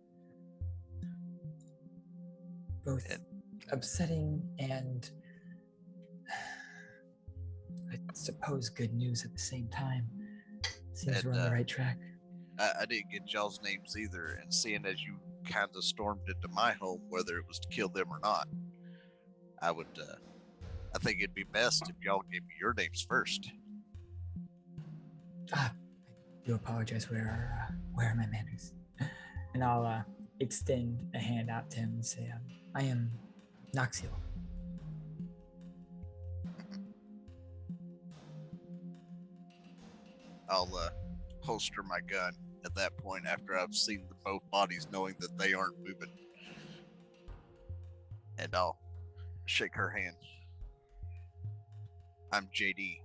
Speaker 5: both upsetting and I suppose good news at the same time. Seems we're on the right track.
Speaker 3: I didn't get y'all's names either, and seeing as you kind of stormed into my home, whether it was to kill them or not, I think it'd be best if y'all gave me your names first.
Speaker 5: I do apologize. Where are my manners? And I'll extend a hand out to him and say, I am Noxiel.
Speaker 3: I'll holster my gun at that point after I've seen both bodies, knowing that they aren't moving. And I'll shake her hand. I'm JD.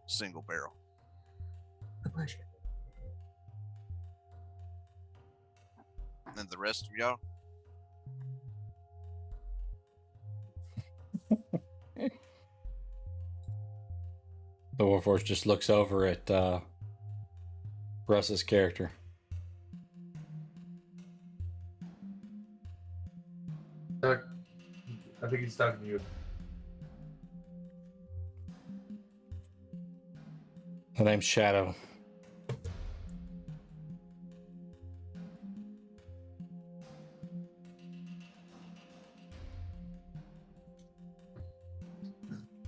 Speaker 3: Single barrel.
Speaker 5: A pleasure.
Speaker 3: And the rest of y'all?
Speaker 1: The Warforged just looks over at Russ's character.
Speaker 6: I think he's talking to you.
Speaker 1: Her name's Shadow.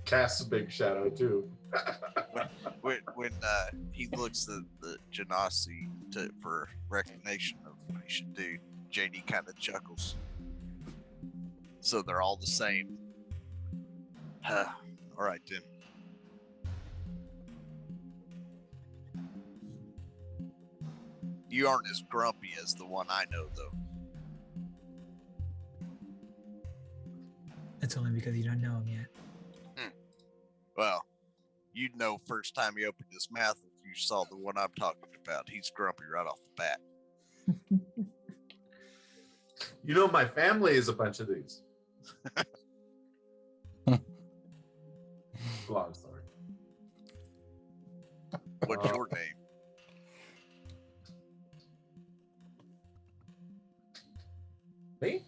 Speaker 6: Casts a big shadow too.
Speaker 3: when he looks at the Genasi for recognition of what he should do, JD kind of chuckles. So they're all the same. All right then. You aren't as grumpy as the one I know, though.
Speaker 5: That's only because you don't know him yet.
Speaker 3: Well, you'd know first time he opened his mouth if you saw the one I'm talking about. He's grumpy right off the bat.
Speaker 6: You know, my family is a bunch of these. Long story.
Speaker 3: What's your name?
Speaker 6: Me?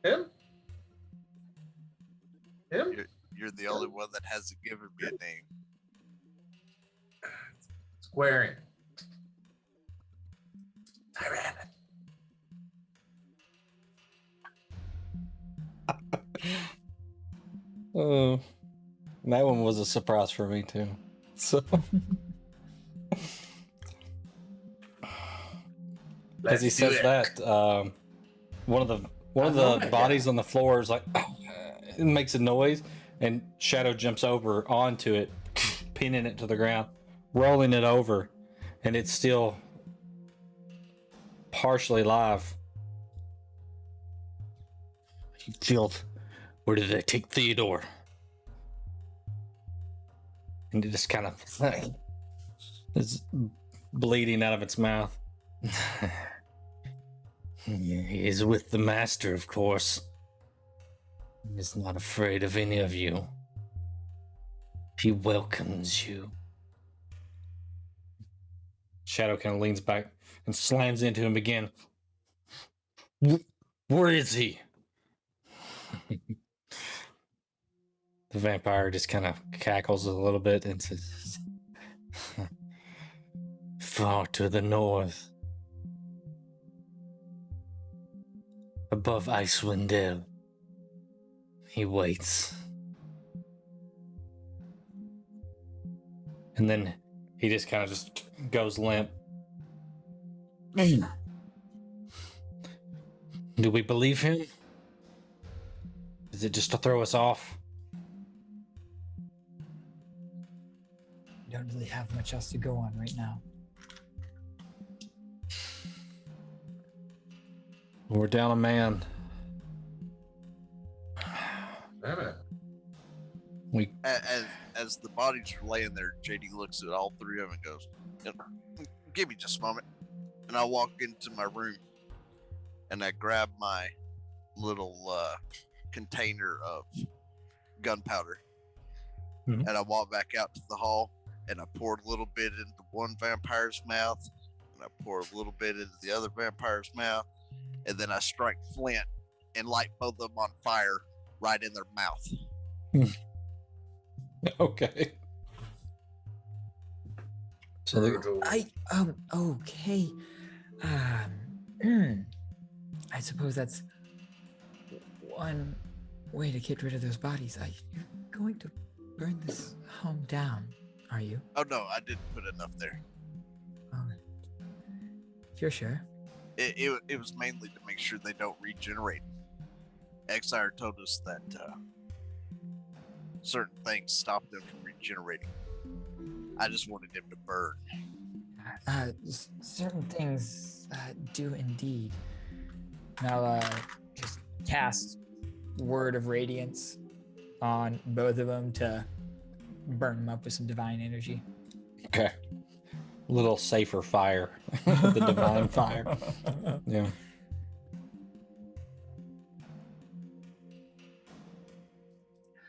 Speaker 6: Him? Him?
Speaker 3: You're the only one that hasn't given me a name.
Speaker 6: Squaring. Tyranid.
Speaker 1: That one was a surprise for me too. So, as he
Speaker 6: Let's do
Speaker 1: says
Speaker 6: it.
Speaker 1: that, one of the
Speaker 2: I love
Speaker 1: the
Speaker 2: that
Speaker 1: bodies
Speaker 2: guy.
Speaker 1: on the floor is like, it makes a noise, and Shadow jumps over onto it, pinning it to the ground, rolling it over, and it's still partially live. Filth. Where did they take Theodore? And it just kind of is bleeding out of its mouth. He is with the master, of course. He is not afraid of any of you. He welcomes you. Shadow kind of leans back and slams into him again. Where is he? The vampire just kind of cackles a little bit and says, far to the north, above Icewind Dale. He waits. And then he just kind of just goes limp. Do we believe him? Is it just to throw us off?
Speaker 5: Don't really have much else to go on right now.
Speaker 1: We're down a man.
Speaker 6: Damn it.
Speaker 1: We
Speaker 3: As the bodies are laying there, JD looks at all three of them and goes, "Give me just a moment." And I walk into my room and I grab my little container of gunpowder,
Speaker 1: Mhm.
Speaker 3: and I walk back out to the hall and I pour a little bit into one vampire's mouth and I pour a little bit into the other vampire's mouth, and then I strike flint and light both of them on fire right in their mouth.
Speaker 1: okay. So the,
Speaker 6: Brutal.
Speaker 5: Okay. I suppose that's one way to get rid of those bodies. You're going to burn this home down, are you?
Speaker 3: Oh no, I didn't put enough there.
Speaker 5: Oh, if you're sure.
Speaker 3: It was mainly to make sure they don't regenerate. Exire told us that certain things stop them from regenerating. I just wanted them to burn.
Speaker 5: Certain things do indeed. And I'll just cast Word of Radiance on both of them to burn them up with some divine energy.
Speaker 1: okay. Little safer fire. The divine fire. Yeah.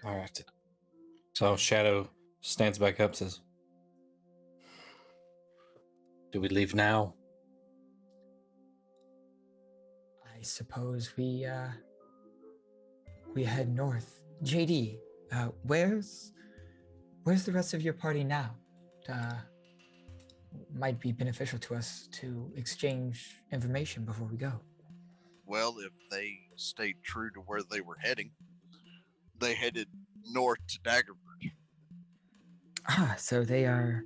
Speaker 1: All right. So Shadow stands back up, says, do we leave now?
Speaker 5: I suppose we head north. JD, where's the rest of your party now? Might be beneficial to us to exchange information before we go.
Speaker 3: Well, if they stayed true to where they were heading, they headed north to Daggerford.
Speaker 5: So they are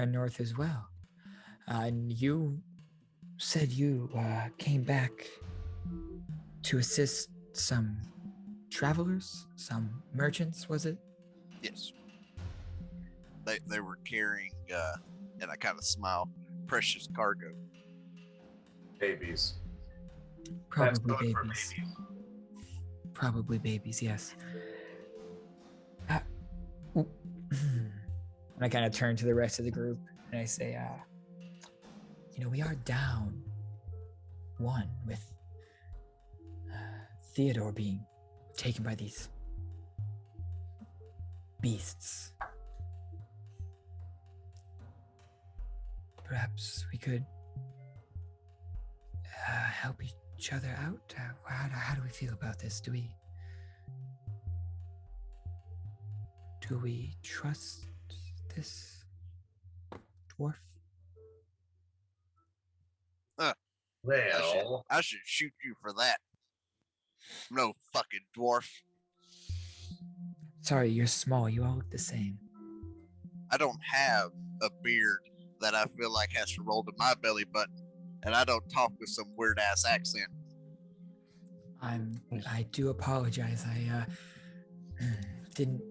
Speaker 5: north as well. And you said you came back to assist some travelers, some merchants, was it?
Speaker 3: Yes. They were carrying, and I kind of smile, precious cargo.
Speaker 6: Babies.
Speaker 5: Probably
Speaker 6: That's code for
Speaker 5: babies. Probably babies, yes. And I kind of turn to the rest of the group and I say, we are down one with Theodore being taken by these beasts. Perhaps we could help each other out. How do we feel about this? Do we trust this dwarf?
Speaker 6: Well,
Speaker 3: I should shoot you for that. No fucking dwarf.
Speaker 5: Sorry, you're small. You all look the same.
Speaker 3: I don't have a beard that I feel like has to roll to my belly button, and I don't talk with some weird ass accent.
Speaker 5: I do apologize. I didn't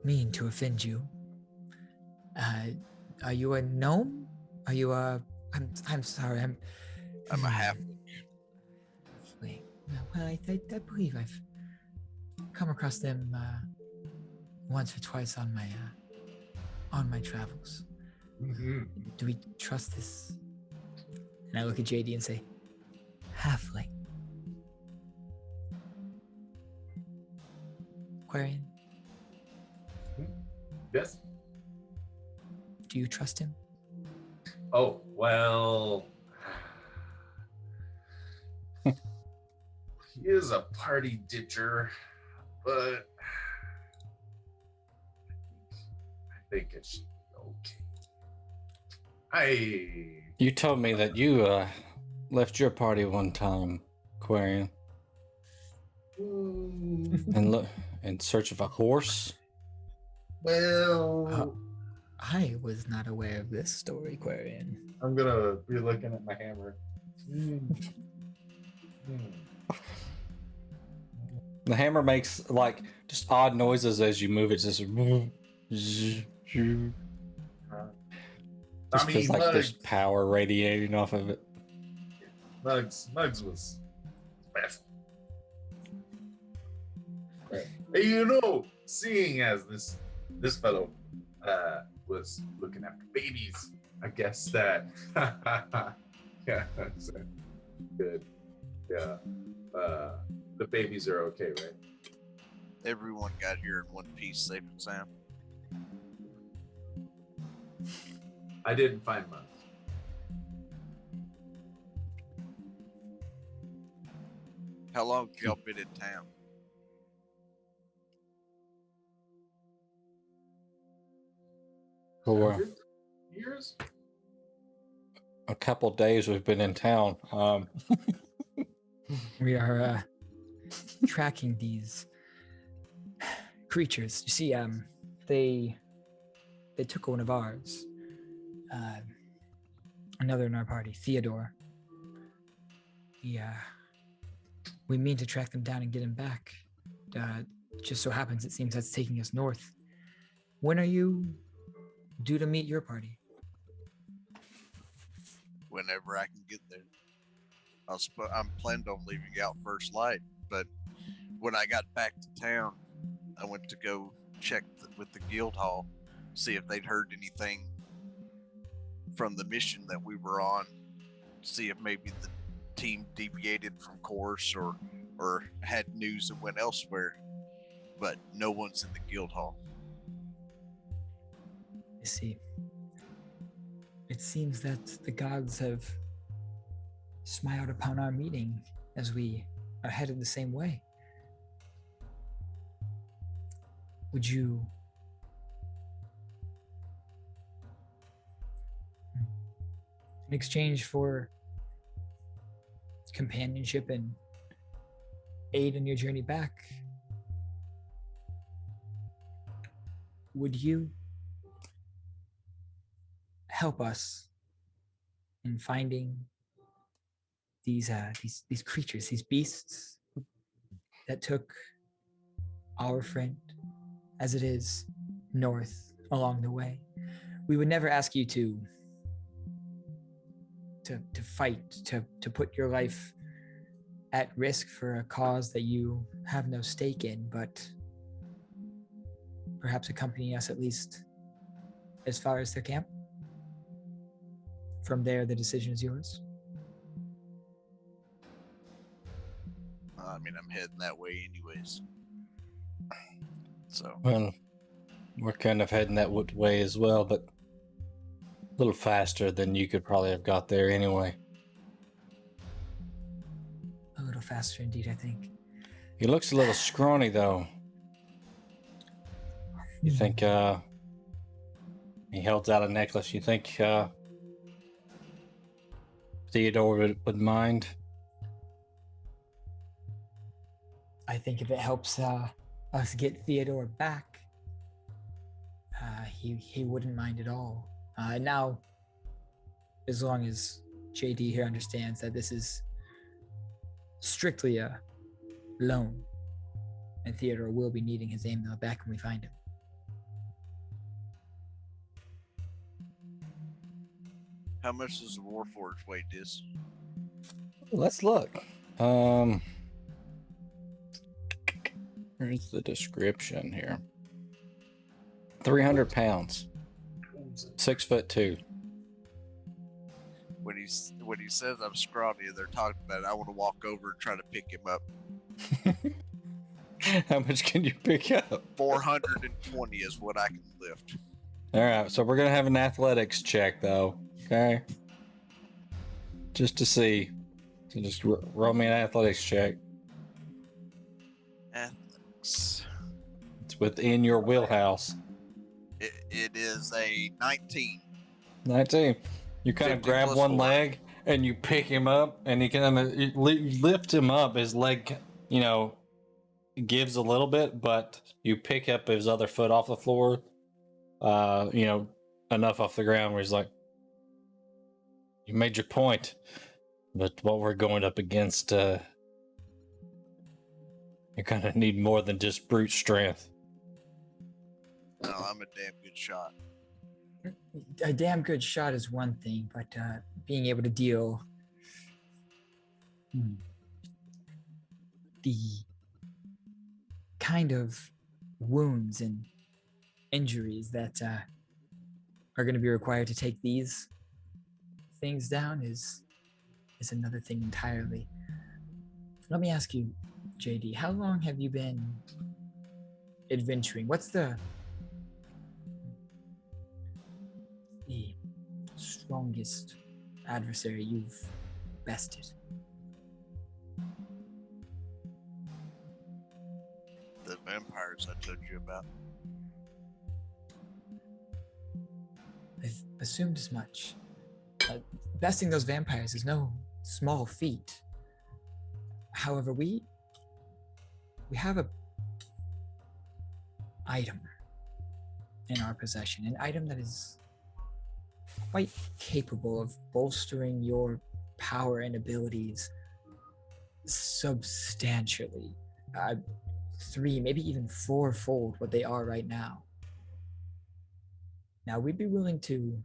Speaker 5: mean to offend you. Are you a gnome? Are you a? I'm sorry.
Speaker 3: I'm a halfling.
Speaker 5: Wait. Well, I believe I've come across them once or twice on my travels.
Speaker 6: Mm-hmm.
Speaker 5: Do we trust this? And I look at JD and say, halfling. Aquarian,
Speaker 6: Yes.
Speaker 5: do you trust him?
Speaker 6: Oh, well. He is a party ditcher, but I think it should be okay.
Speaker 1: You told me that you left your party one time, Aquarian, and look in search of a horse.
Speaker 6: Well,
Speaker 5: I was not aware of this story, Aquarian.
Speaker 6: I'm gonna be looking at my hammer.
Speaker 1: The hammer makes like just odd noises as you move it. Just feels like there's power radiating off of it.
Speaker 6: Mugs was special. Right. Hey, you know, seeing as this fellow was looking after babies, I guess that yeah, that's good. Yeah. The babies are okay, right?
Speaker 3: Everyone got here in one piece, safe and sound.
Speaker 6: I didn't find much.
Speaker 3: How long have y'all been in town?
Speaker 1: For
Speaker 6: 100 years?
Speaker 1: a couple days we've been in town.
Speaker 5: We are tracking these creatures. You see, they took one of ours. Another in our party, Theodore. We mean to track them down and get him back. Just so happens it seems that's taking us north. When are you due to meet your party?
Speaker 3: Whenever I can get there. I'm planned on leaving out first light, but when I got back to town, I went to go check with the guild hall, see if they'd heard anything from the mission that we were on, see if maybe the team deviated from course or had news and went elsewhere, but no one's in the guild hall.
Speaker 5: I see. It seems that the gods have smiled upon our meeting as we are headed the same way. Would you... in exchange for companionship and aid in your journey back, would you help us in finding these creatures, these beasts that took our friend, as it is, north along the way? We would never ask you to fight, to put your life at risk for a cause that you have no stake in, but perhaps accompany us at least as far as their camp. From there, the decision is yours.
Speaker 3: I mean, I'm heading that way anyways. So.
Speaker 1: Well, we're kind of heading that way as well, but a little faster than you could probably have got there anyway.
Speaker 5: A little faster indeed, I think.
Speaker 1: He looks a little scrawny though. You think he holds out a necklace, you think Theodore would mind?
Speaker 5: I think if it helps us get Theodore back, he wouldn't mind at all. Now, as long as JD here understands that this is strictly a loan, and Theodore will be needing his amulet back when we find him.
Speaker 3: How much does a Warforged weigh, Dis?
Speaker 1: Let's look. Here's the description here. 300 pounds. 6'2".
Speaker 3: When he says I'm scrawny and they're talking about it, I want to walk over and try to pick him up.
Speaker 1: How much can you pick up?
Speaker 3: 420 is what I can lift.
Speaker 1: All right, so we're gonna have an athletics check though. Okay. Just to see. So just roll me an athletics check.
Speaker 3: Athletics.
Speaker 1: It's within your wheelhouse.
Speaker 3: It is a 19.
Speaker 1: 19. You kind of
Speaker 3: 50
Speaker 1: grab
Speaker 3: plus
Speaker 1: one
Speaker 3: 4.
Speaker 1: leg and you pick him up, and you kind of lift him up. His leg, gives a little bit, but you pick up his other foot off the floor. Enough off the ground where he's like, "You made your point, but what we're going up against, you kind of need more than just brute strength."
Speaker 3: No, I'm a damn good shot.
Speaker 5: A damn good shot is one thing, but being able to deal the kind of wounds and injuries that are going to be required to take these things down is another thing entirely. Let me ask you, JD, how long have you been adventuring? What's the strongest adversary you've bested?
Speaker 3: The vampires I told you about.
Speaker 5: I've assumed as much. Besting those vampires is no small feat. However, we have a item in our possession, an item that is quite capable of bolstering your power and abilities substantially. 3, maybe even 4-fold what they are right now. Now, we'd be willing to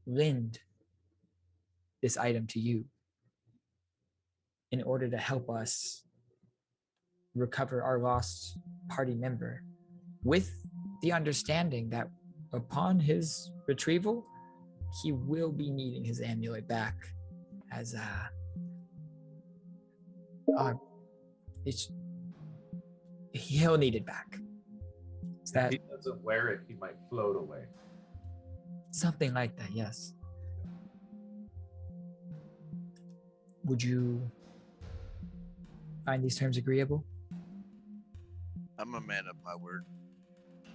Speaker 5: lend this item to you in order to help us recover our lost party member, with the understanding that upon his retrieval, he will be needing his amulet back as he'll need it back. Is
Speaker 6: If
Speaker 5: that
Speaker 6: he doesn't wear it, he might float away.
Speaker 5: something like that? Yes. Would you find these terms agreeable?
Speaker 3: I'm a man of my word.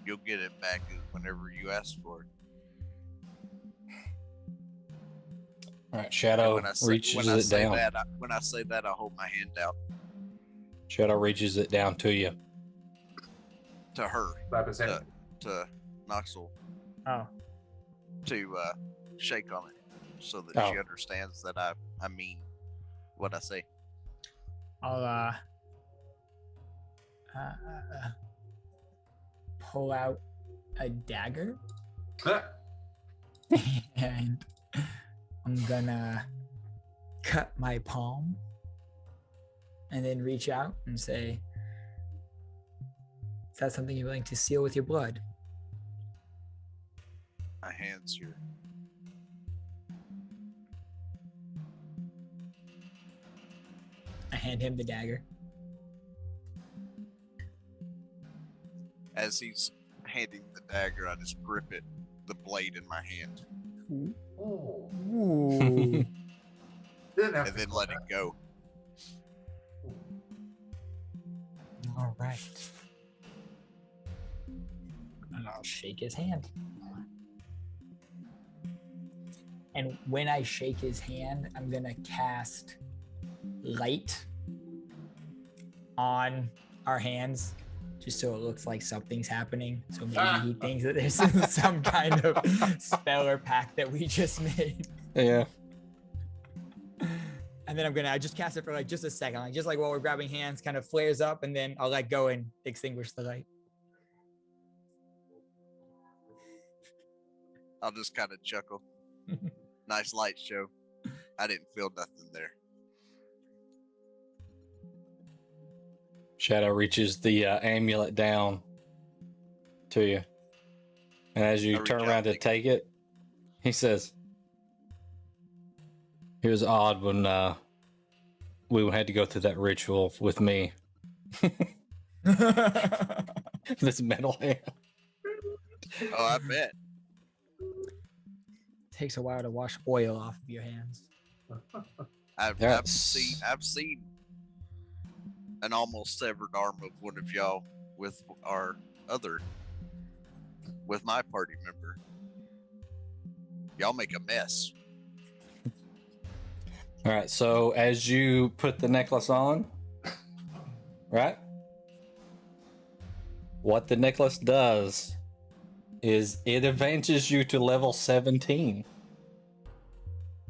Speaker 3: You'll get it back whenever you ask for it.
Speaker 1: All right, Shadow reaches it down.
Speaker 3: When I say that, I hold my hand out
Speaker 1: Shadow reaches it down to you.
Speaker 3: to her,
Speaker 6: Slap his hand.
Speaker 3: to Noxel,
Speaker 5: Oh.
Speaker 3: to shake on it so that she understands that I mean what I say.
Speaker 5: I'll pull out a dagger and I'm gonna cut my palm and then reach out and say, "Is that something you're willing to seal with your blood?"
Speaker 3: My hands here.
Speaker 5: I hand him the dagger.
Speaker 3: As he's handing the dagger, I just grip it, the blade in my hand,
Speaker 6: Oh.
Speaker 5: Ooh.
Speaker 6: Didn't have
Speaker 3: and
Speaker 6: to
Speaker 3: then
Speaker 6: call
Speaker 3: let
Speaker 6: that.
Speaker 3: it go.
Speaker 5: All right. And I'll shake his hand. And when I shake his hand, I'm going to cast light on our hands just so it looks like something's happening. So maybe he thinks that there's some kind of spell or pact that we just made.
Speaker 1: Yeah.
Speaker 5: And then I just cast it for like just a second, like just like while we're grabbing hands, kind of flares up, and then I'll let go and extinguish the light.
Speaker 3: I'll just kind of chuckle. Nice light show. I didn't feel nothing there.
Speaker 1: Shadow reaches the amulet down to you. And as you
Speaker 3: I
Speaker 1: turn
Speaker 3: reach
Speaker 1: around
Speaker 3: out,
Speaker 1: to take it, he says, "It was odd when we had to go through that ritual with me." This metal hand.
Speaker 3: Oh, I bet.
Speaker 5: Takes a while to wash oil off of your hands.
Speaker 3: I've
Speaker 1: That's-
Speaker 3: seen an almost severed arm of one of y'all with my party member. Y'all make a mess.
Speaker 1: All right, so as you put the necklace on, right? What the necklace does is it advances you to level 17.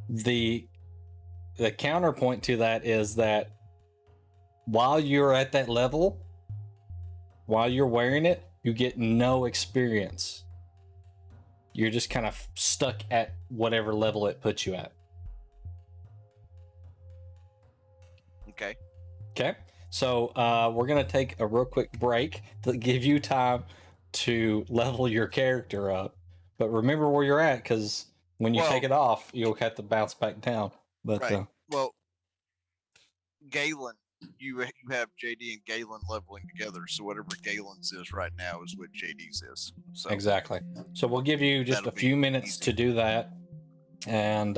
Speaker 1: The counterpoint to that is that while you're at that level, while you're wearing it, you get no experience. You're just kind of stuck at whatever level it puts you at.
Speaker 3: Okay.
Speaker 1: Okay, so we're gonna take a real quick break to give you time to level your character up. But remember where you're at, because when you take it off, you'll have to bounce back down. But
Speaker 3: Right. Well, Galen, you have JD and Galen leveling together, so whatever Galen's is right now is what JD's is. So
Speaker 1: exactly. So we'll give you just
Speaker 3: That'll
Speaker 1: a few
Speaker 3: be
Speaker 1: minutes
Speaker 3: easy.
Speaker 1: to do that, and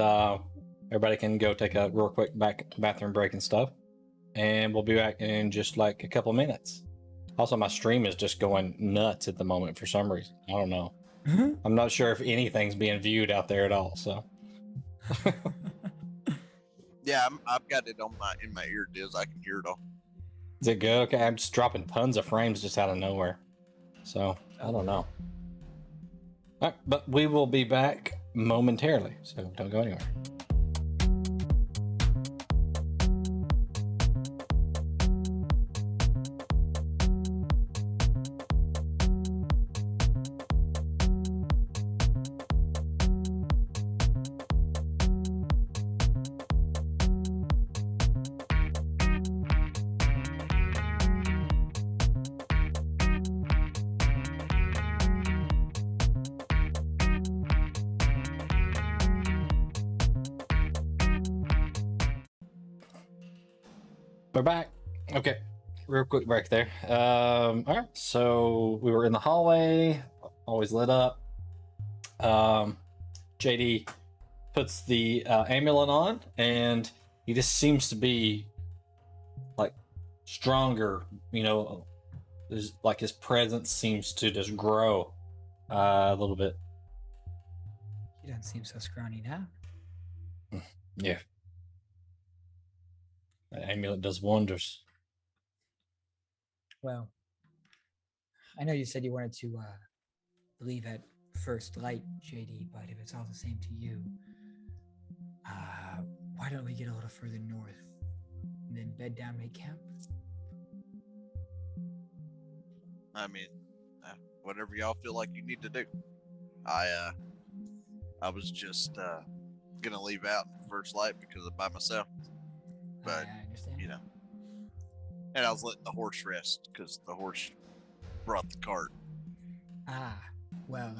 Speaker 1: everybody can go take a real quick bathroom break and stuff, and we'll be back in just like a couple minutes. Also, my stream is just going nuts at the moment for some reason. I don't know. I'm not sure if anything's being viewed out there at all. So
Speaker 3: yeah, I've got it on in my ear diz. I can hear it all.
Speaker 1: is it good? Okay, I'm just dropping tons of frames just out of nowhere. So I don't know. All right, but we will be back momentarily. So don't go anywhere. We're back. Okay, real quick break there. All right, so we were in the hallway, always lit up. JD puts the amulet on, and he just seems to be like stronger. You know, there's like his presence seems to just grow a little bit.
Speaker 5: He doesn't seem so scrawny now.
Speaker 1: Yeah. That amulet does wonders.
Speaker 5: Well, I know you said you wanted to believe at first light, JD, but if it's all the same to you, why don't we get a little further north and then bed down, make camp?
Speaker 3: I mean, whatever y'all feel like you need to do. I was just gonna leave out in first light because I'm by myself, but
Speaker 5: I understand.
Speaker 3: you know, and I was letting the horse rest because the horse brought the cart.
Speaker 5: Well,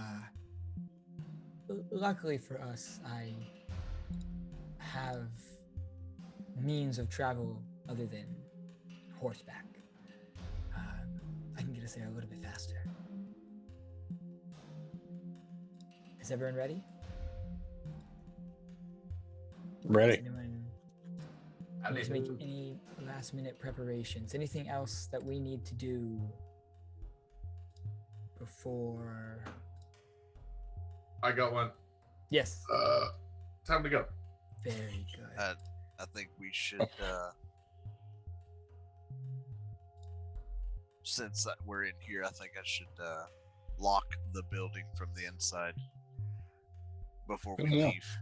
Speaker 5: luckily for us, I have means of travel other than horseback. I can get us there a little bit faster. Is everyone ready?
Speaker 1: Ready.
Speaker 5: Does anyone need to make any last minute preparations? Anything else that we need to do before?
Speaker 6: I got one.
Speaker 5: Yes.
Speaker 6: Time to go.
Speaker 5: Very good.
Speaker 3: I think we should since we're in here, I think I should lock the building from the inside before we
Speaker 1: Yeah.
Speaker 3: leave.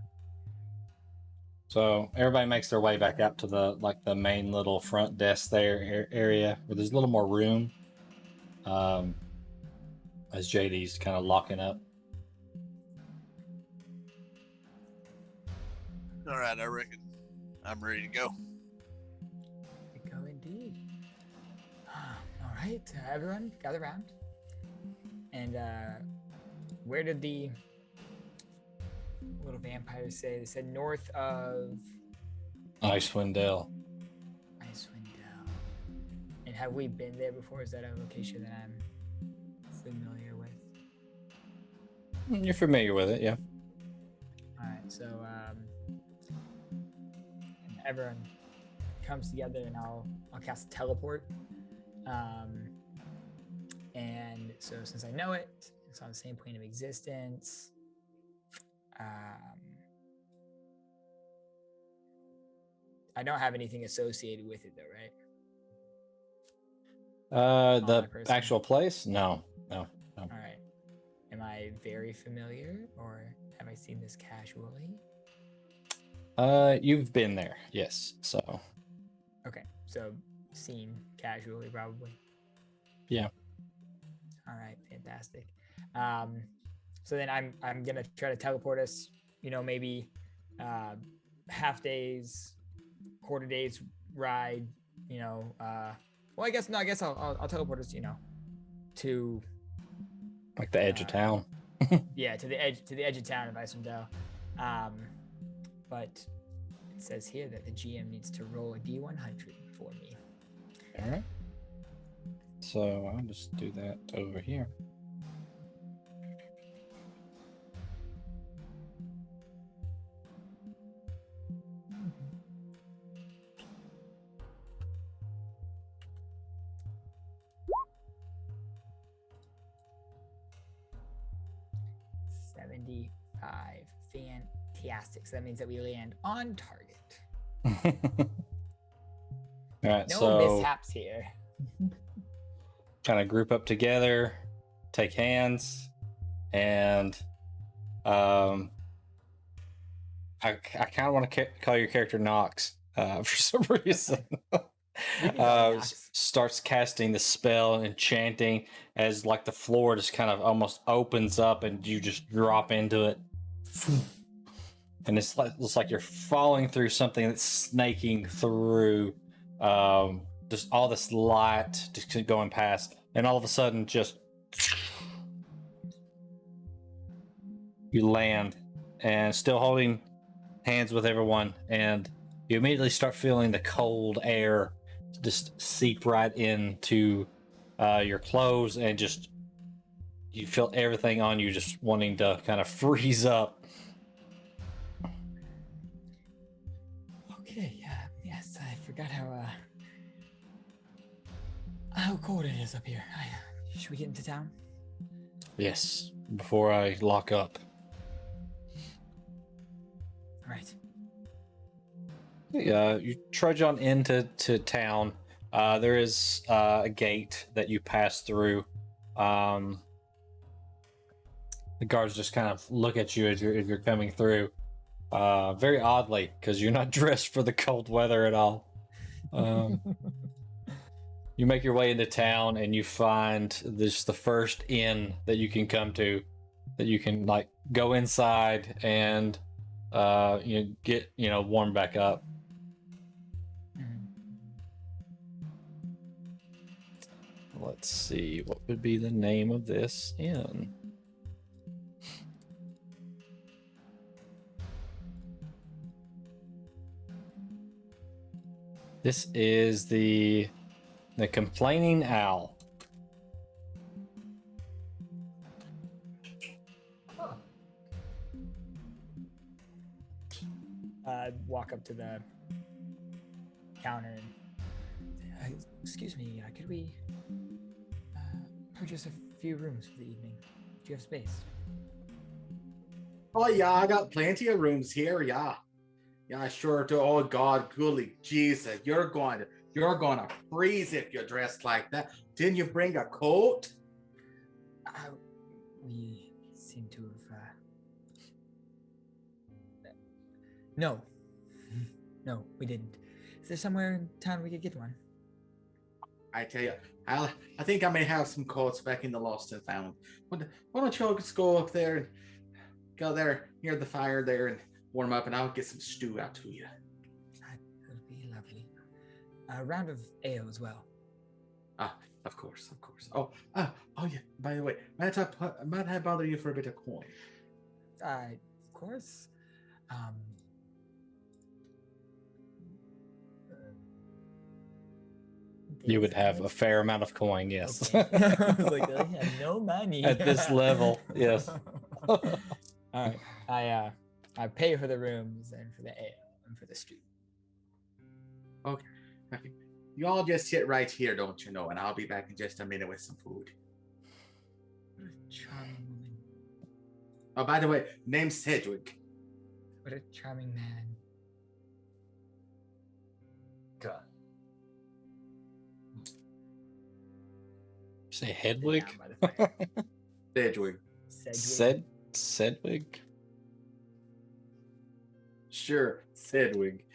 Speaker 1: So everybody makes their way back up to the main little front desk there area where there's a little more room. As JD's kind of locking up.
Speaker 3: All right, I reckon I'm ready to go.
Speaker 5: Go indeed. All right, everyone, gather around. And where did the little vampires say? They said north of
Speaker 1: Icewind Dale.
Speaker 5: Icewind Dale. And have we been there before? Is that a location that I'm familiar with?
Speaker 1: You're familiar with it, yeah.
Speaker 5: All right, so everyone comes together, and I'll cast teleport. And so since I know it, it's on the same plane of existence. I don't have anything associated with it, though, right?
Speaker 1: The
Speaker 5: my person?
Speaker 1: actual place? No.
Speaker 5: All right. Am I very familiar, or have I seen this casually?
Speaker 1: You've been there, yes. So.
Speaker 5: Okay, so seen casually, probably.
Speaker 1: Yeah.
Speaker 5: All right, fantastic. So then I'm gonna try to teleport us. Maybe half days, quarter days ride. Well, I guess I'll teleport us. To
Speaker 1: Like the edge of town.
Speaker 5: yeah, to the edge of town of Icewind Dale. But it says here that the GM needs to roll a D100 for me.
Speaker 1: All right. So I'll just do that over here.
Speaker 5: Fantastic. So that means that we land on target.
Speaker 1: All right,
Speaker 5: No
Speaker 1: so
Speaker 5: mishaps here.
Speaker 1: kind of group up together, take hands, and I kind of want to call your character Nox for some reason. Starts casting the spell and chanting as like the floor just kind of almost opens up and you just drop into it. And it's like you're falling through something that's snaking through just all this light just going past, and all of a sudden just you land and still holding hands with everyone, and you immediately start feeling the cold air just seep right into your clothes, and just you feel everything on you just wanting to kind of freeze up.
Speaker 5: Okay, yes, I forgot how cold it is up here. Should we get into town?
Speaker 1: Yes, before I lock up.
Speaker 5: All right.
Speaker 1: You trudge on into town. There is a gate that you pass through. The guards just kind of look at you as you're coming through. Very oddly, because you're not dressed for the cold weather at all. You make your way into town and you find this the first inn that you can come to, that you can like go inside and get warmed back up. Let's see, what would be the name of this inn? This is the Complaining Owl.
Speaker 5: Walk up to the counter and excuse me, could we purchase a few rooms for the evening? Do you have space?
Speaker 2: Oh yeah, I got plenty of rooms here. Yeah, sure do. Oh God, golly Jesus, you're going to You're gonna freeze if you're dressed like that. Didn't you bring a coat?
Speaker 5: We seem to have. No. No, we didn't. Is there somewhere in town we could get one?
Speaker 2: I tell you, I think I may have some coats back in the lost and found. Why don't you all just go up there and go there near the fire there and warm up, and I'll get some stew out to you.
Speaker 5: That would be lovely. A round of ale as well.
Speaker 2: Ah, of course. Oh yeah. By the way, might I bother you for a bit of coin?
Speaker 5: Of course.
Speaker 1: You would have a fair amount of coin, yes.
Speaker 5: Okay. I was like, I have no money
Speaker 1: At this level, yes.
Speaker 5: All right, I pay for the rooms and for the ale and for the stew.
Speaker 2: Okay. You all just sit right here, don't you know? And I'll be back in just a minute with some food.
Speaker 5: What a charming woman.
Speaker 2: Oh, by the way, name's Sedgwick.
Speaker 5: What a charming man.
Speaker 6: God.
Speaker 1: Say Hedwig?
Speaker 5: Down by the fire.
Speaker 2: Sedgwick.
Speaker 1: Sedwig?
Speaker 2: Sure, Sedgwick.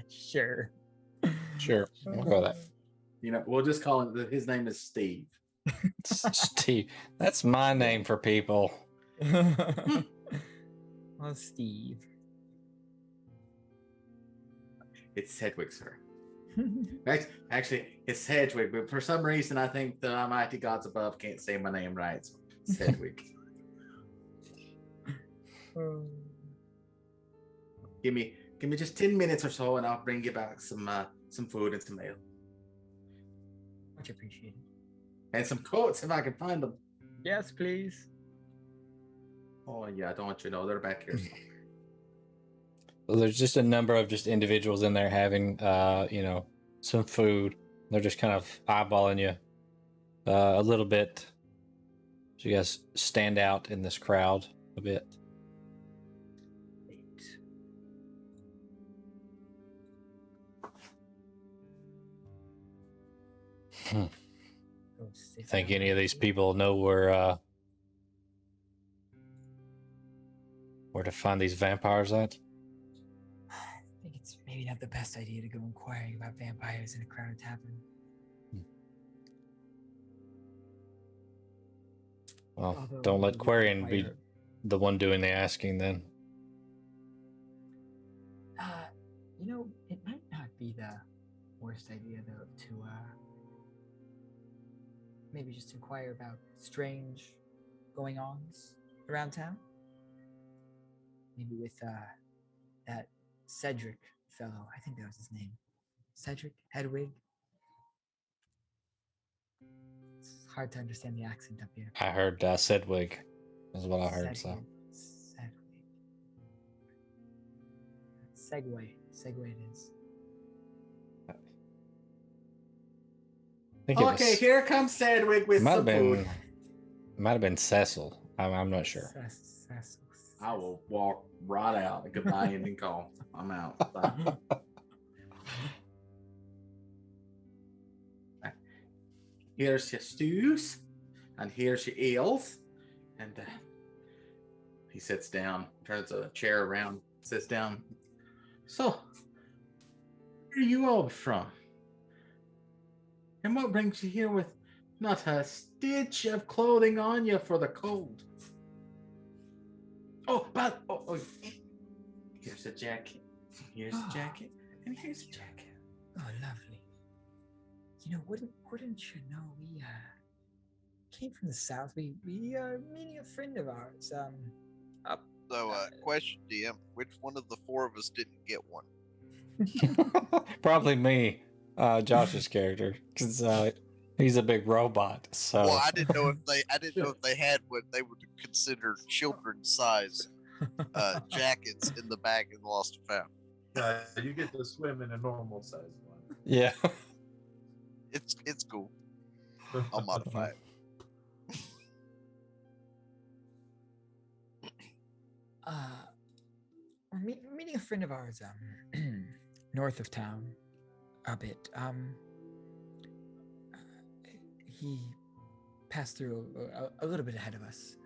Speaker 5: Sure.
Speaker 1: Sure, we'll go with that.
Speaker 2: You know, we'll just call him. His name is Steve.
Speaker 1: Steve. That's my name for people.
Speaker 5: Well, Steve.
Speaker 2: It's Sedgwick, sir. Actually, it's Sedgwick, but for some reason, I think the almighty gods above can't say my name right. So Sedgwick. Give me just 10 minutes or so, and I'll bring you back some food and some ale
Speaker 5: Much appreciated.
Speaker 2: and some coats if I can find them.
Speaker 5: Yes, please.
Speaker 2: Oh yeah, don't you know they're back here somewhere.
Speaker 1: Well, there's just a number of just individuals in there having, some food. They're just kind of eyeballing you a little bit. So you guys stand out in this crowd a bit.
Speaker 5: Go sit
Speaker 1: Think
Speaker 5: down.
Speaker 1: any of these people know where to find these vampires at?
Speaker 5: I think it's maybe not the best idea to go inquiring about vampires in a crowded tavern.
Speaker 1: Well,
Speaker 5: Although
Speaker 1: don't let
Speaker 5: we
Speaker 1: Quarian be
Speaker 5: require-
Speaker 1: the one doing the asking then.
Speaker 5: It might not be the worst idea though to maybe just inquire about strange going-ons around town. Maybe with that Cedric fellow. I think that was his name. Cedric Hedwig. It's hard to understand the accent up here.
Speaker 1: I heard Sedwig is what I heard. So
Speaker 5: Segway it is.
Speaker 1: I think it
Speaker 2: Okay,
Speaker 1: was,
Speaker 2: here comes Sedgwick with
Speaker 1: might
Speaker 2: some
Speaker 1: have
Speaker 2: food.
Speaker 1: been might have been Cecil. I'm not sure.
Speaker 2: I will walk right out. Goodbye, ending call. I'm out. Bye. Here's your stews, and here's your ales. And he sits down, turns a chair around, sits down. So, where are you all from? And what brings you here with not a stitch of clothing on you for the cold? Oh, but here's a jacket. Here's a jacket, and here's a jacket.
Speaker 5: Oh, lovely. Wouldn't you know we came from the south. We are meeting a friend of ours.
Speaker 3: So, question, DM: which one of the four of us didn't get one?
Speaker 1: Probably me, Josh's character, because he's a big robot. So
Speaker 3: Well, I didn't know if they had what they would consider children's size jackets in the bag and lost and found.
Speaker 6: You get to swim in a normal size one.
Speaker 1: yeah.
Speaker 3: It's cool. I'll modify it.
Speaker 5: We're meeting a friend of ours north of town. a bit. He passed through a little bit ahead of us.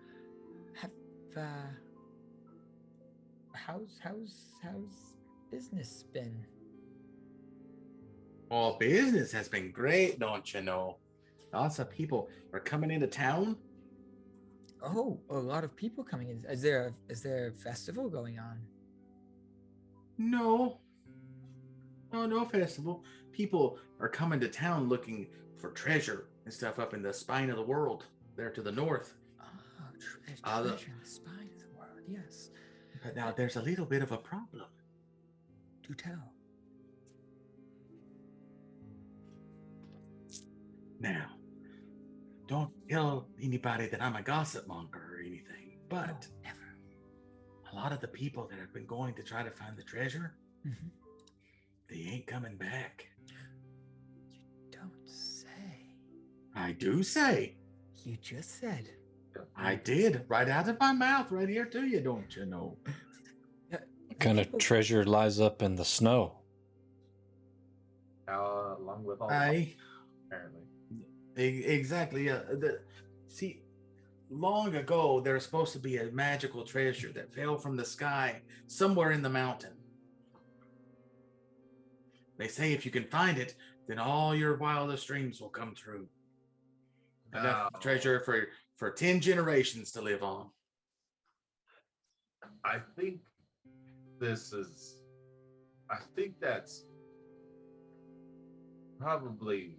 Speaker 5: How's business been?
Speaker 2: Well, business has been great, don't you know? Lots of people are coming into town.
Speaker 5: Oh, a lot of people coming in. Is there a festival going on?
Speaker 2: No, no festival. People are coming to town looking for treasure and stuff up in the spine of the world, there to the north.
Speaker 5: Treasure in the spine of the world. Yes.
Speaker 2: But now there's a little bit of a problem.
Speaker 5: Do tell.
Speaker 2: Now, don't tell anybody that I'm a gossip monger or anything, but
Speaker 5: never.
Speaker 2: a lot of the people that have been going to try to find the treasure, they ain't coming back.
Speaker 5: You don't say.
Speaker 2: I do say.
Speaker 5: You just said.
Speaker 2: I did, right out of my mouth, right here to you, don't you know?
Speaker 1: What kind of treasure lies up in the snow?
Speaker 6: Along with all
Speaker 2: I
Speaker 6: apparently.
Speaker 2: exactly. See, long ago there was supposed to be a magical treasure that fell from the sky somewhere in the mountain. They say if you can find it, then all your wildest dreams will come true. Enough treasure for 10 generations to live on.
Speaker 6: I think that's probably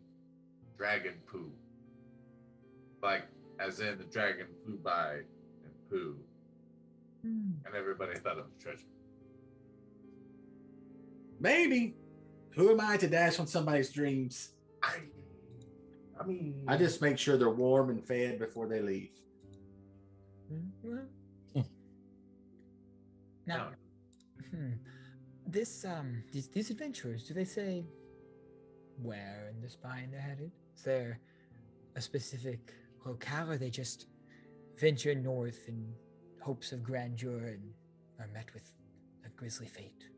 Speaker 6: dragon poo. Like, as in the dragon flew by and poo. And everybody thought it was treasure.
Speaker 2: Maybe. Who am I to dash on somebody's dreams?
Speaker 6: I mean,
Speaker 2: I just make sure they're warm and fed before they leave.
Speaker 5: Now, these adventurers, do they say where in the spine they're headed? Is there a specific locale, or they just venture north in hopes of grandeur and are met with a grisly fate?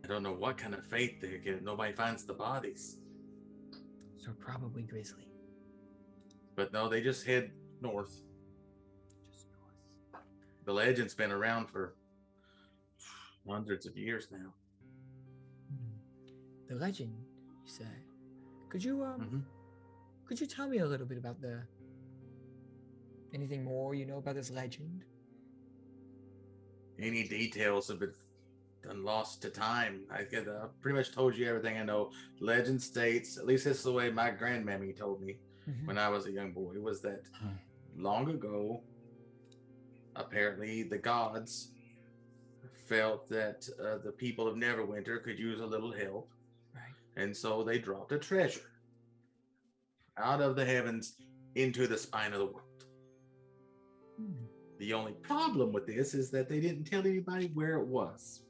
Speaker 2: I don't know what kind of fate they get. Nobody finds the bodies.
Speaker 5: So probably grisly.
Speaker 2: But no, they just head north.
Speaker 5: Just north.
Speaker 2: The legend's been around for hundreds of years now.
Speaker 5: The legend, you say? Could you could you tell me a little bit about anything more you know about this legend?
Speaker 2: Any details have been lost to time. I pretty much told you everything I know. Legend states, at least this is the way my grandmammy told me when I was a young boy, was that long ago, apparently the gods felt that the people of Neverwinter could use a little help.
Speaker 5: Right.
Speaker 2: And so they dropped a treasure out of the heavens into the spine of the world. The only problem with this is that they didn't tell anybody where it was.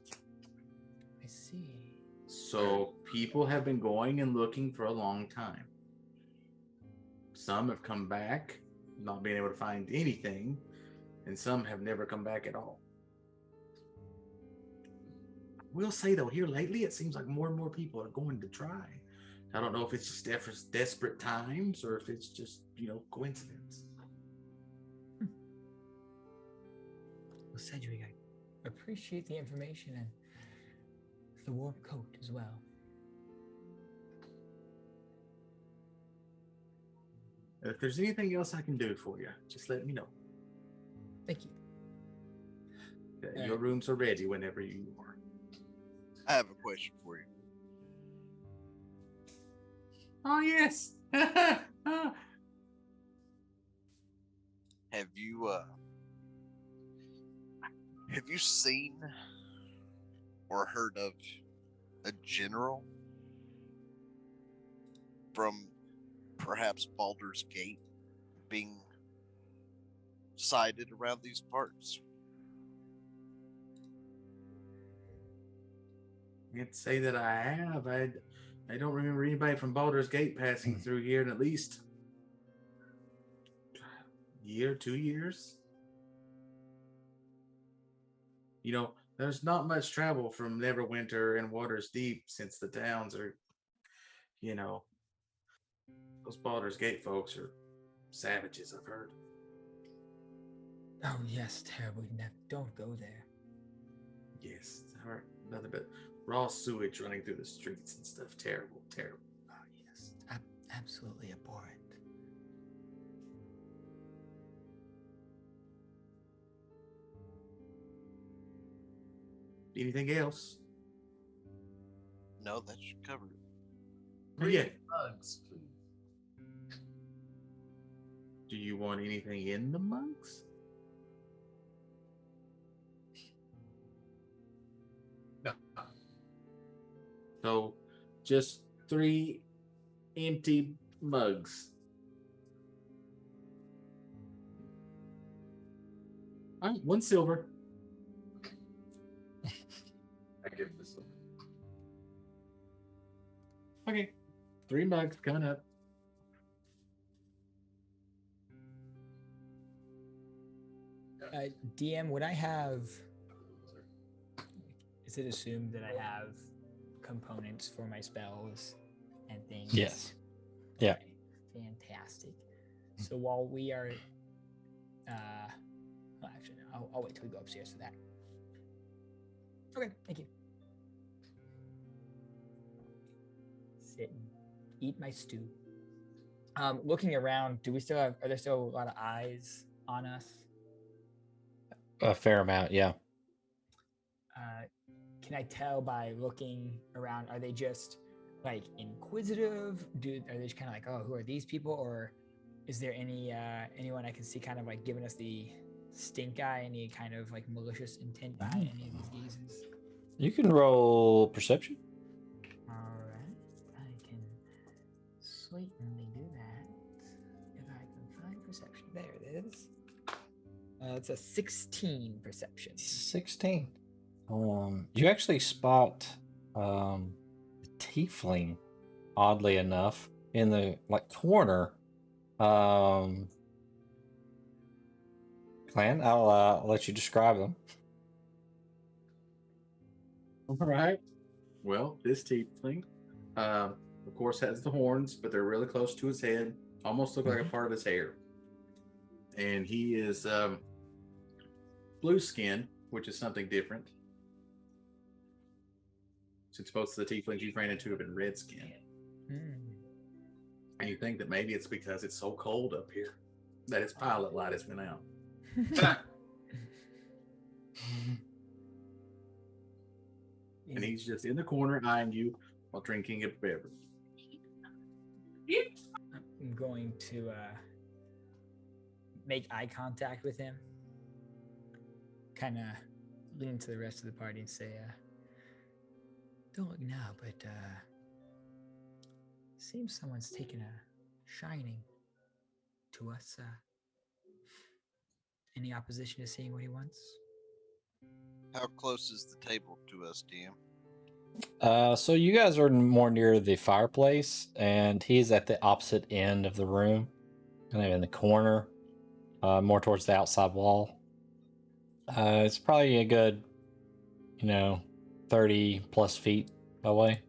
Speaker 5: I see.
Speaker 2: So people have been going and looking for a long time. Some have come back, not being able to find anything, and some have never come back at all. I will say though, here lately, it seems like more and more people are going to try. I don't know if it's just desperate times or if it's just, coincidence.
Speaker 5: Well, Cedric, I appreciate the information and the warm coat as well.
Speaker 2: If there's anything else I can do for you, just let me know.
Speaker 5: Thank you.
Speaker 2: Your rooms are ready whenever you are.
Speaker 3: I have a question for you.
Speaker 2: Oh, yes.
Speaker 3: Have you seen or heard of a general from perhaps Baldur's Gate being sighted around these parts?
Speaker 2: I can't say that I have. I don't remember anybody from Baldur's Gate passing through here in at least a year, 2 years. There's not much travel from Neverwinter and Waters Deep since the towns are, you know, those Baldur's Gate folks are savages, I've heard.
Speaker 5: Oh yes, terrible. Don't go there.
Speaker 2: Yes, I've heard nothing but raw sewage running through the streets and stuff. Terrible, terrible.
Speaker 5: Oh yes, absolutely abhorrent.
Speaker 2: Anything else?
Speaker 3: No, that should cover it.
Speaker 2: Oh, yeah.
Speaker 6: Mugs, please.
Speaker 2: Do you want anything in the mugs?
Speaker 6: No.
Speaker 2: So, just 3 empty mugs. All right, 1 silver.
Speaker 6: I give this one.
Speaker 2: Okay, 3 mugs coming up.
Speaker 5: DM, would I have? Is it assumed that I have components for my spells and things?
Speaker 1: Yes. Yeah.
Speaker 5: Okay, fantastic. So while we are, well, actually, no, I'll wait till we go upstairs for that. Okay, thank you. Sit and eat my stew. Looking around, do we still have? Are there still a lot of eyes on us?
Speaker 1: A fair amount, yeah.
Speaker 5: Can I tell by looking around? Are they just like inquisitive? Are they just kind of like, oh, who are these people? Or is there anyone I can see kind of like giving us the stink eye? Any kind of like malicious intent behind any of these gazes?
Speaker 1: You can roll perception.
Speaker 5: All right, I can certainly do that if I can find perception. There it is. It's a 16 perception.
Speaker 1: 16. You actually spot a tiefling, oddly enough, in the corner. Clan, I'll let you describe them.
Speaker 2: All right. Well, this tiefling, of course, has the horns, but they're really close to his head, almost look like a part of his hair. And he is blue skin, which is something different. Since most of the tieflings you've ran into have been red skin. And you think that maybe it's because it's so cold up here that his pilot light has been out. And he's just in the corner eyeing you while drinking a beverage.
Speaker 5: I'm going to make eye contact with him, kind of lean to the rest of the party and say, don't look now, but seems someone's taken a shining to us. Any opposition to seeing what he wants?
Speaker 3: How close is the table to us, DM?
Speaker 1: So you guys are more near the fireplace, and he's at the opposite end of the room, kind of in the corner, more towards the outside wall. It's probably a good, 30 plus feet away.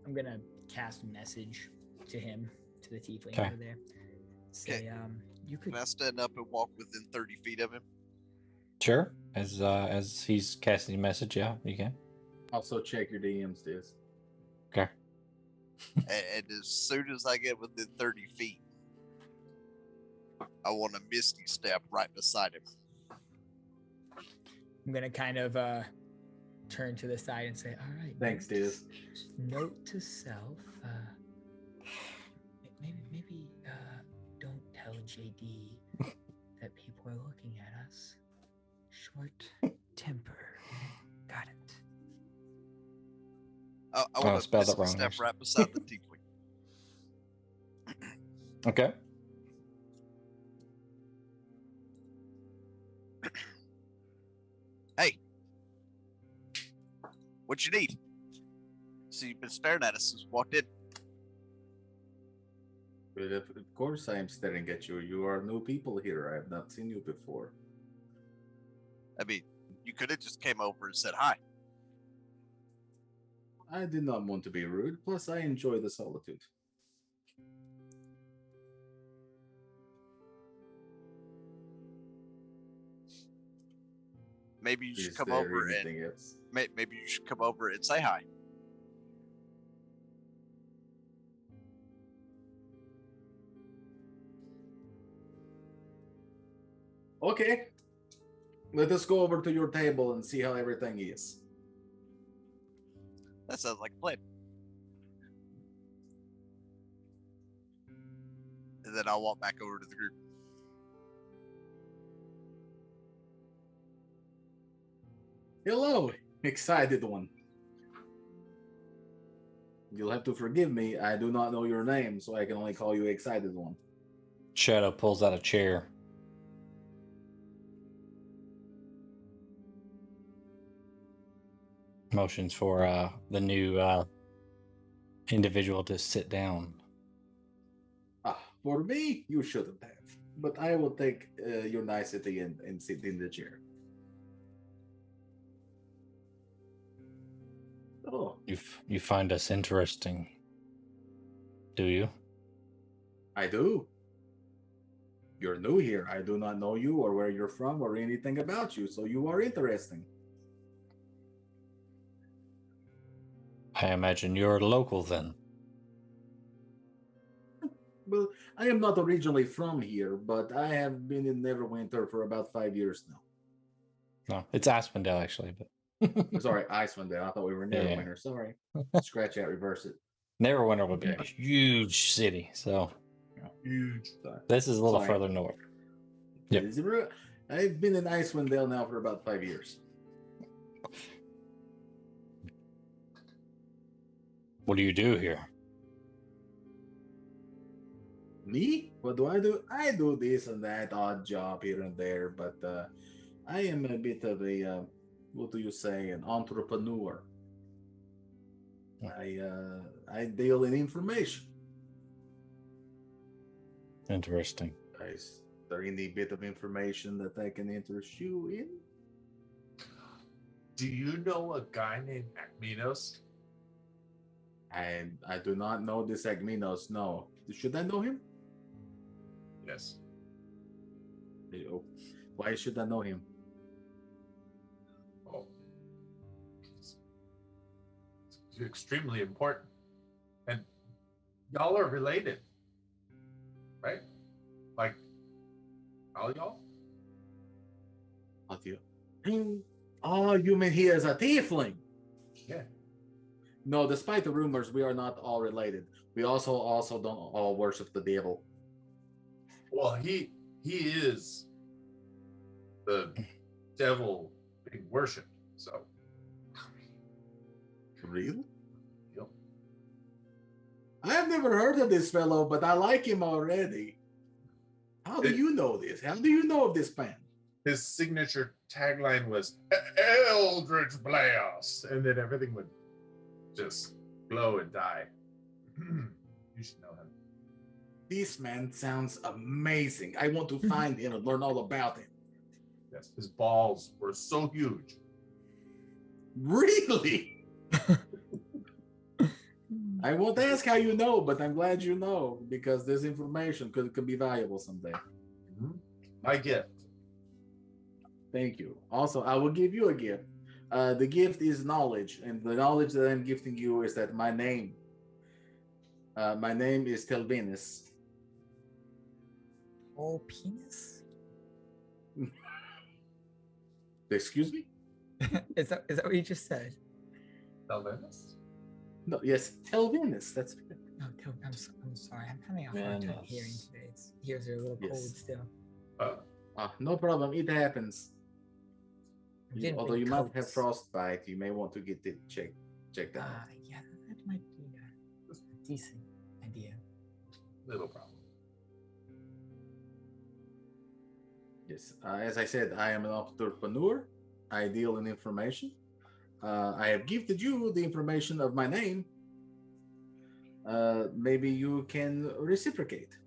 Speaker 5: I'm gonna cast a message to him, to the tiefling
Speaker 1: Okay.
Speaker 5: over there. Say, you could.
Speaker 3: Can I stand up and walk within 30 feet of him?
Speaker 1: Sure. As he's casting a message, yeah, you can.
Speaker 2: Also, check your DMs, Diz.
Speaker 1: Okay.
Speaker 3: And as soon as I get within 30 feet, I want a misty step right beside him.
Speaker 5: I'm gonna kind of turn to the side and say, all right.
Speaker 2: Thanks, Diz.
Speaker 5: Note to self, maybe don't tell JD that people are looking at us. Short temper. Got it.
Speaker 3: I want to
Speaker 1: spelled that
Speaker 3: misty
Speaker 1: wrong,
Speaker 3: step
Speaker 1: actually.
Speaker 3: right beside the tiefling.
Speaker 1: Okay.
Speaker 3: Hey, what you need? So you've been staring at us since we walked in.
Speaker 2: But of course I am staring at you. You are new people here. I have not seen you before.
Speaker 3: I mean, you could have just came over and said hi.
Speaker 6: I did not want to be rude. Plus, I enjoy the solitude.
Speaker 3: Maybe you should
Speaker 6: Is
Speaker 3: come
Speaker 6: there
Speaker 3: over and
Speaker 6: anything else?
Speaker 3: maybe you should come over and say hi.
Speaker 6: Okay. Let us go over to your table and see how everything is.
Speaker 3: That sounds like a plan. And then I'll walk back over to the group.
Speaker 6: Hello, excited one. You'll have to forgive me. I do not know your name, so I can only call you excited one.
Speaker 1: Shadow pulls out a chair. Motions for the new individual to sit down.
Speaker 6: For me, you shouldn't have. But I will take your nicety and sit in the chair. Oh,
Speaker 1: You find us interesting, do you?
Speaker 6: I do. You're new here. I do not know you or where you're from or anything about you, so you are interesting.
Speaker 1: I imagine you're local then.
Speaker 6: Well, I am not originally from here, but I have been in Neverwinter for about 5 years now.
Speaker 1: No, it's Aspendale actually, but
Speaker 6: Sorry, Icewind. I thought we were
Speaker 1: Yeah.
Speaker 6: Neverwinter. Sorry. Scratch that, reverse it.
Speaker 1: Neverwinter would be a
Speaker 6: Okay.
Speaker 1: huge city. So
Speaker 6: Huge.
Speaker 1: this is a little
Speaker 6: Sorry.
Speaker 1: further north. Yep.
Speaker 6: I've been in Icewind Dale now for about 5 years.
Speaker 1: What do you do here?
Speaker 6: Me? What do I do? I do this and that odd job here and there, but I am a bit of a, what do you say, an entrepreneur. I deal in information.
Speaker 1: Interesting.
Speaker 6: Is there any bit of information that I can interest you in?
Speaker 7: Do you know a guy named Akminos?
Speaker 6: And I do not know this Agminos. No. Should I know him?
Speaker 7: Yes.
Speaker 6: Oh, why should I know him?
Speaker 7: Oh. It's extremely important. And y'all are related, right? Like, all y'all?
Speaker 6: What do you? Oh, you mean he is a tiefling?
Speaker 7: Yeah.
Speaker 6: No, despite the rumors, we are not all related. We also don't all worship the devil.
Speaker 7: Well, he is the devil being worshipped. So,
Speaker 6: Really?
Speaker 7: yep.
Speaker 6: I have never heard of this fellow, but I like him already. How do you know this? How do you know of this man?
Speaker 7: His signature tagline was Eldritch Blast, and then everything would just glow and die. You should know him.
Speaker 6: This man sounds amazing. I want to find him and learn all about him.
Speaker 7: Yes, his balls were so huge.
Speaker 6: Really? I won't ask how you know, but I'm glad you know because this information could be valuable someday.
Speaker 7: My gift.
Speaker 6: Thank you. Also, I will give you a gift. The gift is knowledge, and the knowledge that I'm gifting you is that my name is Telvinus.
Speaker 5: Oh, penis?
Speaker 6: Excuse me?
Speaker 5: Is that what you just said?
Speaker 7: Telvinus?
Speaker 6: No, yes, Telvinus. That's it.
Speaker 5: No, I'm sorry. I'm having a hard time hearing today. Ears are a little cold
Speaker 6: Yes.
Speaker 5: still.
Speaker 6: No problem. It happens.
Speaker 5: Didn't
Speaker 6: Although
Speaker 5: bring
Speaker 6: you might have
Speaker 5: coats.
Speaker 6: frostbite, you may want to get it checked out.
Speaker 5: Yeah, that might be a decent idea.
Speaker 7: Little problem.
Speaker 6: Yes, as I said, I am an entrepreneur. I deal in information. I have gifted you the information of my name. Maybe you can reciprocate.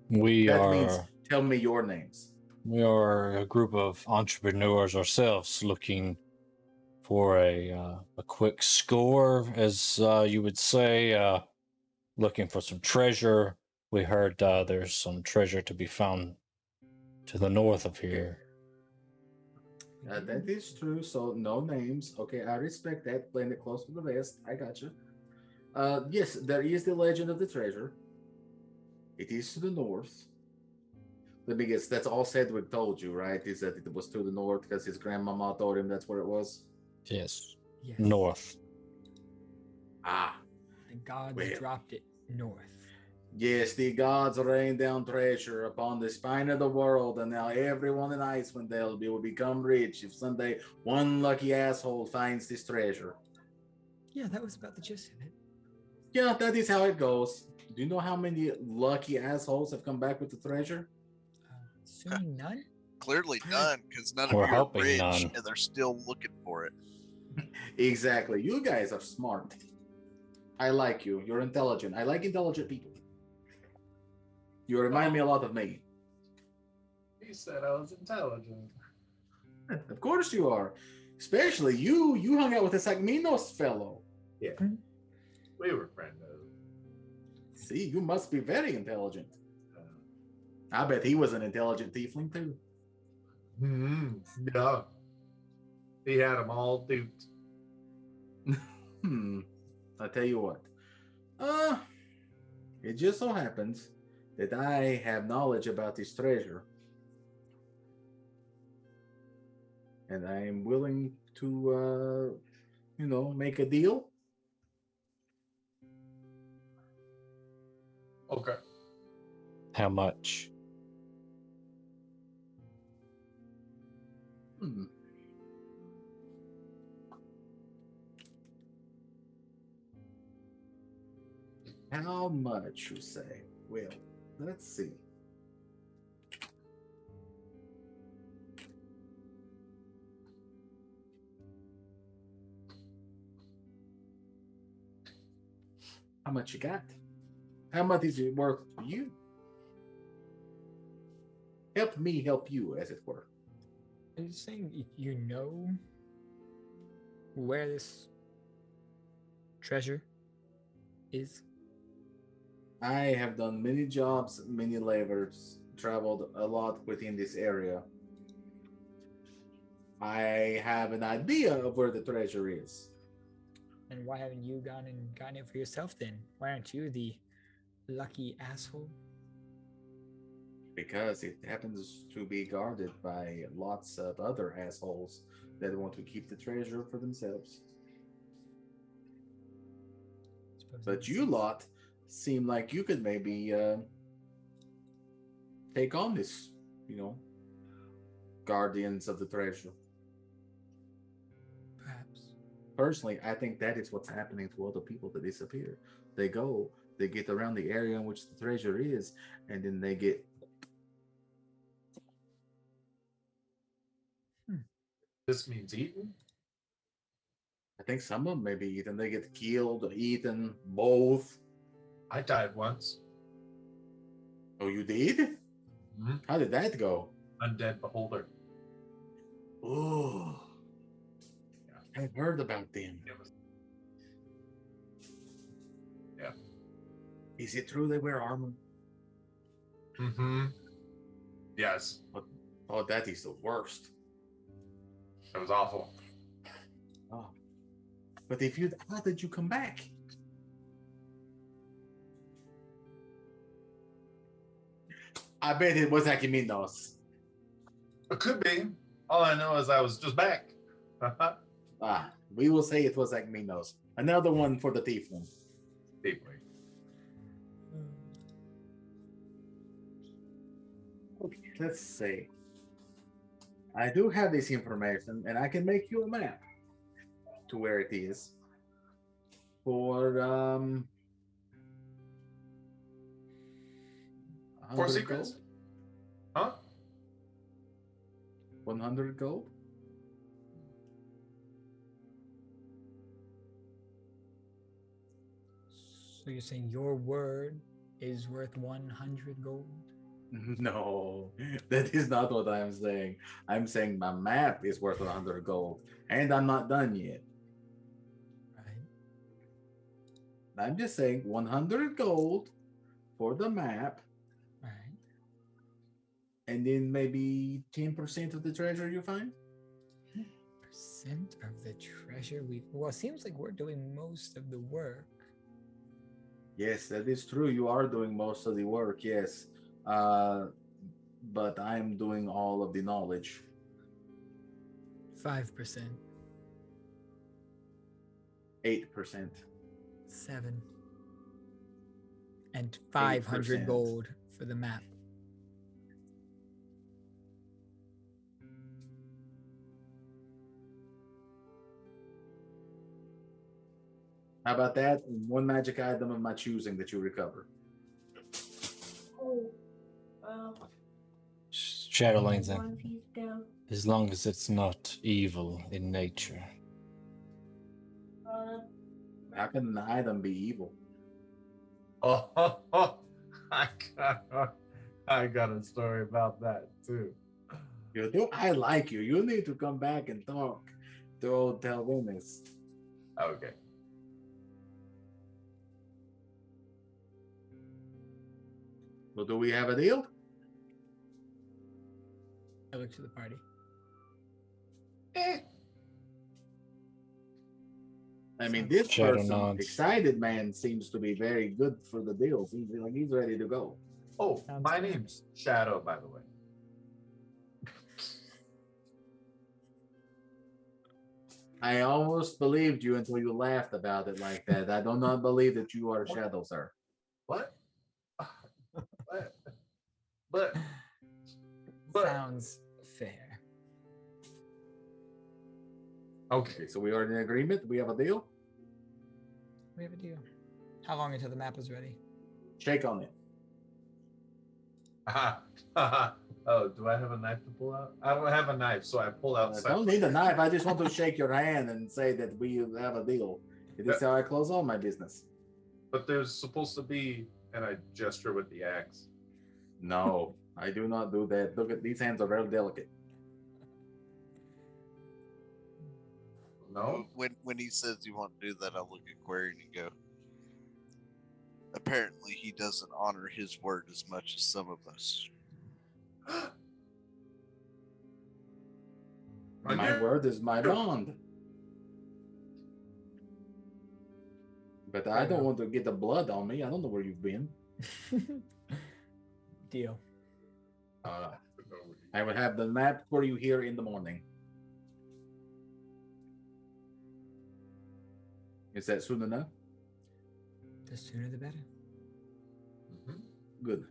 Speaker 1: We
Speaker 6: That
Speaker 1: are
Speaker 6: means tell me your names.
Speaker 1: We are a group of entrepreneurs ourselves looking for a quick score, as you would say, looking for some treasure. We heard there's some treasure to be found to the north of here.
Speaker 2: That is true. So no names. Okay, I respect that. Playing it close to the vest. I got you. Yes, there is the legend of the treasure. It is to the north. Let me guess. That's all Sedgwick told you, right? Is that it was to the north because his grandmama told him that's where it was.
Speaker 1: Yes,
Speaker 5: Yes.
Speaker 1: north.
Speaker 2: Ah,
Speaker 5: The gods
Speaker 2: Well.
Speaker 5: dropped it north.
Speaker 2: yes, the gods rain down treasure upon the spine of the world, and now everyone in Icewind Dale will become rich if someday one lucky asshole finds this treasure.
Speaker 5: Yeah, that was about the gist of it.
Speaker 2: Yeah, that is how it goes. Do you know how many lucky assholes have come back with the treasure?
Speaker 5: Assuming none?
Speaker 3: Clearly none, because none of
Speaker 1: We're
Speaker 3: you are
Speaker 1: hoping
Speaker 3: rich,
Speaker 1: none.
Speaker 3: and they're still looking for it.
Speaker 2: Exactly. You guys are smart. I like you. You're intelligent. I like intelligent people. You remind me a lot of me.
Speaker 7: He said I was intelligent.
Speaker 2: Of course you are. Especially you. You hung out with this Agminos fellow.
Speaker 7: Yeah. We were friends.
Speaker 2: See, you must be very intelligent. I bet he was an intelligent tiefling too.
Speaker 7: Yeah. He had them all duped.
Speaker 2: I'll tell you what. It just so happens that I have knowledge about this treasure. And I am willing to, make a deal.
Speaker 7: Okay.
Speaker 1: How much?
Speaker 2: Hmm. How much, you say? Well, let's see. How much you got? How much is it worth for you? Help me help you, as it were.
Speaker 5: Are you saying you know where this treasure is?
Speaker 2: I have done many jobs, many labors, traveled a lot within this area. I have an idea of where the treasure is.
Speaker 5: And why haven't you gone and gotten it for yourself then? Why aren't you the lucky asshole?
Speaker 2: Because it happens to be guarded by lots of other assholes that want to keep the treasure for themselves.
Speaker 5: Suppose that
Speaker 2: But
Speaker 5: makes
Speaker 2: you
Speaker 5: sense.
Speaker 2: lot seem like you could maybe take on this, guardians of the treasure.
Speaker 5: Perhaps.
Speaker 2: Personally, I think that is what's happening to all the people that disappear. They go, they get around the area in which the treasure is, and then they get.
Speaker 7: This means eaten?
Speaker 2: I think some of them maybe eaten. They get killed or eaten, both.
Speaker 7: I died once.
Speaker 2: Oh, you did? How did that go?
Speaker 7: Undead beholder.
Speaker 2: Oh, I've heard about them.
Speaker 7: It was... Yeah.
Speaker 2: Is it true they wear armor?
Speaker 7: Yes.
Speaker 2: Oh, that is the worst.
Speaker 7: It was awful.
Speaker 2: Oh, but how did you come back? I bet it was Akiminos.
Speaker 7: It could be. All I know is I was just back.
Speaker 2: We will say it was Akiminos. Another one for the tiefling.
Speaker 7: Deeply.
Speaker 2: Okay, let's see. I do have this information, and I can make you a map to where it is. For
Speaker 7: 4 secrets?
Speaker 2: gold?
Speaker 7: Huh?
Speaker 2: 100 gold?
Speaker 5: So you're saying your word is worth 100 gold?
Speaker 2: No, that is not what I'm saying. I'm saying my map is worth 100 gold, and I'm not done yet.
Speaker 5: Right.
Speaker 2: I'm just saying 100 gold for the map,
Speaker 5: Right.
Speaker 2: and then maybe 10% of the treasure you find.
Speaker 5: Percent of the treasure we. Well, it seems like we're doing most of the work.
Speaker 2: Yes, that is true. You are doing most of the work, yes. But I'm doing all of the knowledge.
Speaker 5: 5%.
Speaker 2: 8%.
Speaker 5: 7. And 500
Speaker 2: 8%.
Speaker 5: gold for the map.
Speaker 2: How about that? One magic item of my choosing that you recover.
Speaker 4: Oh, well,
Speaker 1: Shadowlands, then.
Speaker 4: one piece go.
Speaker 1: As long as it's not evil in nature.
Speaker 2: How can an item be evil?
Speaker 7: Oh, I got a story about that too.
Speaker 2: You do? I like you. You need to come back and talk to old Talvinis.
Speaker 7: Okay.
Speaker 2: Well, do we have a deal?
Speaker 5: I look to the party.
Speaker 2: I mean, this
Speaker 1: Shadow
Speaker 2: person,
Speaker 1: nods.
Speaker 2: excited man, seems to be very good for the deal. Seems like he's ready to go.
Speaker 7: Oh,
Speaker 5: Sounds
Speaker 7: my
Speaker 5: good.
Speaker 7: name's Shadow, by the way.
Speaker 2: I almost believed you until you laughed about it like that. I do not believe that you are Shadow, sir.
Speaker 7: What? But
Speaker 5: Sounds fair.
Speaker 7: okay.
Speaker 2: So we are in agreement. We have a deal.
Speaker 5: We have a deal. How long until the map is ready?
Speaker 2: Shake on it.
Speaker 7: Oh, do I have a knife to pull out? I don't have a knife, so I pull out.
Speaker 2: I don't need a knife. I just want to shake your hand and say that we have a deal. It is how I close all my business.
Speaker 7: But there's supposed to be, and I gesture with the axe.
Speaker 2: No, I do not do that. Look at these hands are very delicate.
Speaker 7: No.
Speaker 3: When he says he won't do that, I look at Quarian and go, apparently he doesn't honor his word as much as some of us.
Speaker 2: My word is my bond. But I don't want to get the blood on me. I don't know where you've been.
Speaker 5: Deal.
Speaker 2: I will have the map for you here in the morning. Is that soon enough?
Speaker 5: The sooner the better.
Speaker 2: Good.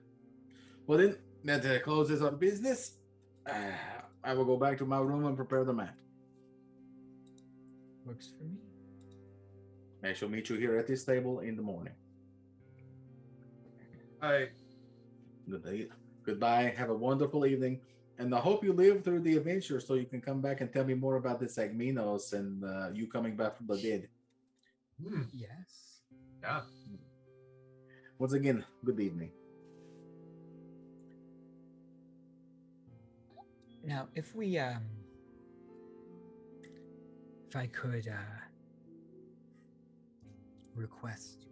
Speaker 2: Well then, that closes our business. I will go back to my room and prepare the map.
Speaker 5: Works for me.
Speaker 2: I shall meet you here at this table in the morning.
Speaker 7: Hi.
Speaker 2: Good day. Goodbye. Have a wonderful evening. And I hope you live through the adventure so you can come back and tell me more about this Agminos and you coming back from the dead.
Speaker 5: Yes.
Speaker 7: Yeah.
Speaker 2: Once again, good evening.
Speaker 5: Now, if I could request,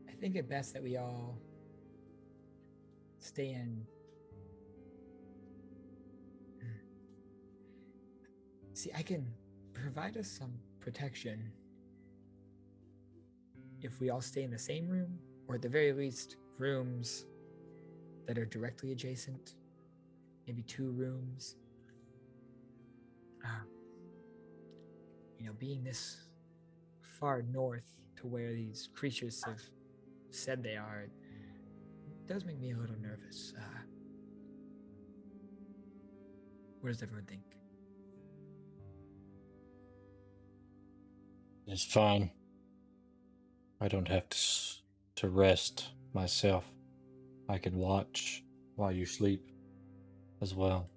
Speaker 5: I think it best that we all stay in. See, I can provide us some protection if we all stay in the same room, or at the very least, rooms that are directly adjacent. Maybe 2 rooms. Being this far north to where these creatures have said they are, it does make me a little nervous. What does everyone think?
Speaker 1: It's fine. I don't have to rest myself. I can watch while you sleep as well.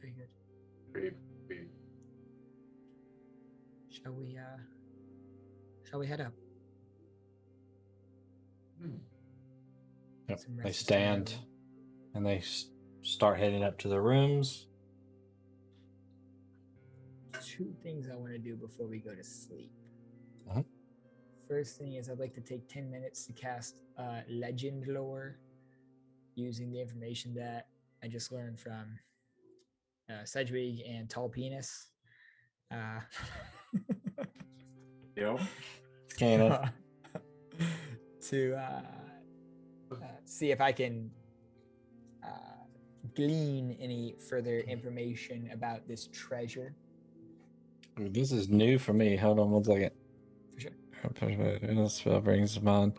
Speaker 5: Very good.
Speaker 7: Babe.
Speaker 5: Shall we head up?
Speaker 1: Yep.
Speaker 5: Some
Speaker 1: They
Speaker 5: rest is
Speaker 1: stand
Speaker 5: desirable.
Speaker 1: and they start heading up to their rooms.
Speaker 5: 2 things I want to do before we go to sleep.
Speaker 1: Mhm.
Speaker 5: First thing is I'd like to take 10 minutes to cast legend lore using the information that I just learned from Sedgwick and Tall Penis.
Speaker 6: Yo.
Speaker 1: Canon.
Speaker 5: To see if I can glean any further information about this treasure.
Speaker 1: This is new for me. Hold on 1 second.
Speaker 5: For sure.
Speaker 1: This spell brings to mind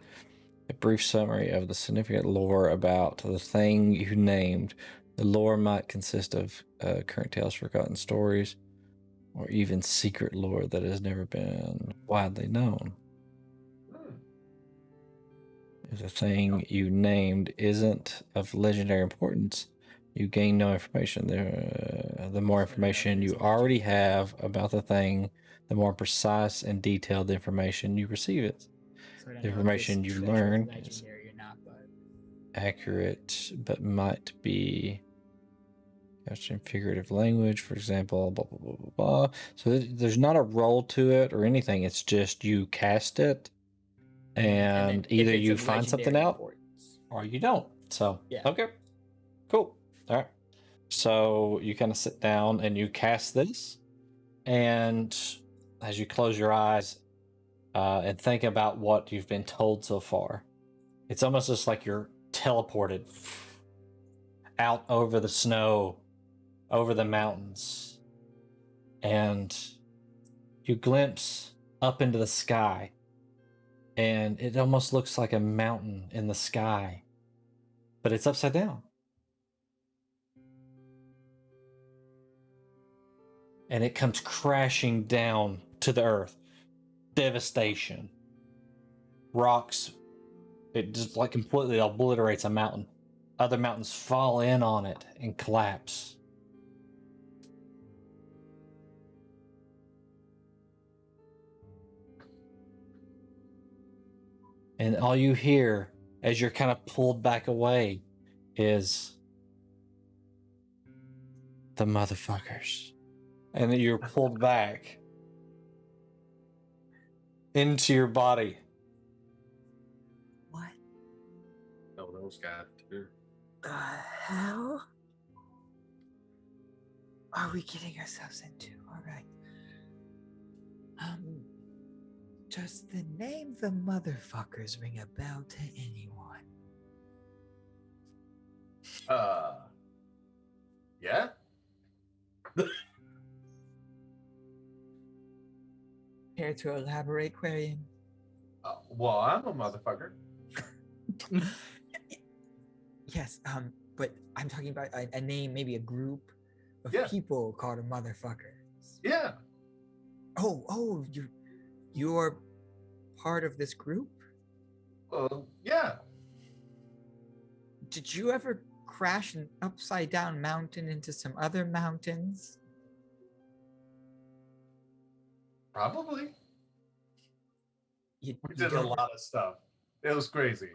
Speaker 1: a brief summary of the significant lore about the thing you named. The lore might consist of current tales, forgotten stories, or even secret lore that has never been widely known. If the thing you named isn't of legendary importance, you gain no information. The more information you already have about the thing, the more precise and detailed the information you receive it.
Speaker 5: So I don't
Speaker 1: The
Speaker 5: know if
Speaker 1: information
Speaker 5: this
Speaker 1: you
Speaker 5: treasure is
Speaker 1: learn is
Speaker 5: legendary or not, but
Speaker 1: accurate, but might be couched in figurative language, for example, blah, blah, blah, blah, blah. So there's not a roll to it or anything. It's just you cast it, and
Speaker 5: then if
Speaker 1: either
Speaker 5: it's
Speaker 1: you
Speaker 5: of
Speaker 1: find something
Speaker 5: legendary
Speaker 1: out
Speaker 5: importance.
Speaker 1: or you don't. So,
Speaker 5: Yeah.
Speaker 1: okay, cool. All right. So you kind of sit down and you cast this, and as you close your eyes and think about what you've been told so far, it's almost just like you're teleported out over the snow, over the mountains, and you glimpse up into the sky, and it almost looks like a mountain in the sky, but it's upside down. And it comes crashing down to the earth. Devastation. Rocks. It just like completely obliterates a mountain. Other mountains fall in on it and collapse. And all you hear as you're kind of pulled back away is the motherfuckers. And then you're pulled back into your body.
Speaker 4: What
Speaker 6: No, those guys too.
Speaker 4: the hell are we getting ourselves into? All right. Does the name the motherfuckers ring a bell to anyone?
Speaker 6: Yeah.
Speaker 4: Care to elaborate, Quarian?
Speaker 6: Well, I'm a motherfucker.
Speaker 4: Yes, but I'm talking about a name, maybe a group of
Speaker 6: Yeah.
Speaker 4: people called a motherfuckers.
Speaker 6: Yeah.
Speaker 4: Oh, you're part of this group?
Speaker 6: Yeah.
Speaker 4: Did you ever crash an upside down mountain into some other mountains?
Speaker 6: Probably.
Speaker 4: You
Speaker 6: We did a
Speaker 4: don't-
Speaker 6: lot of stuff. It was crazy.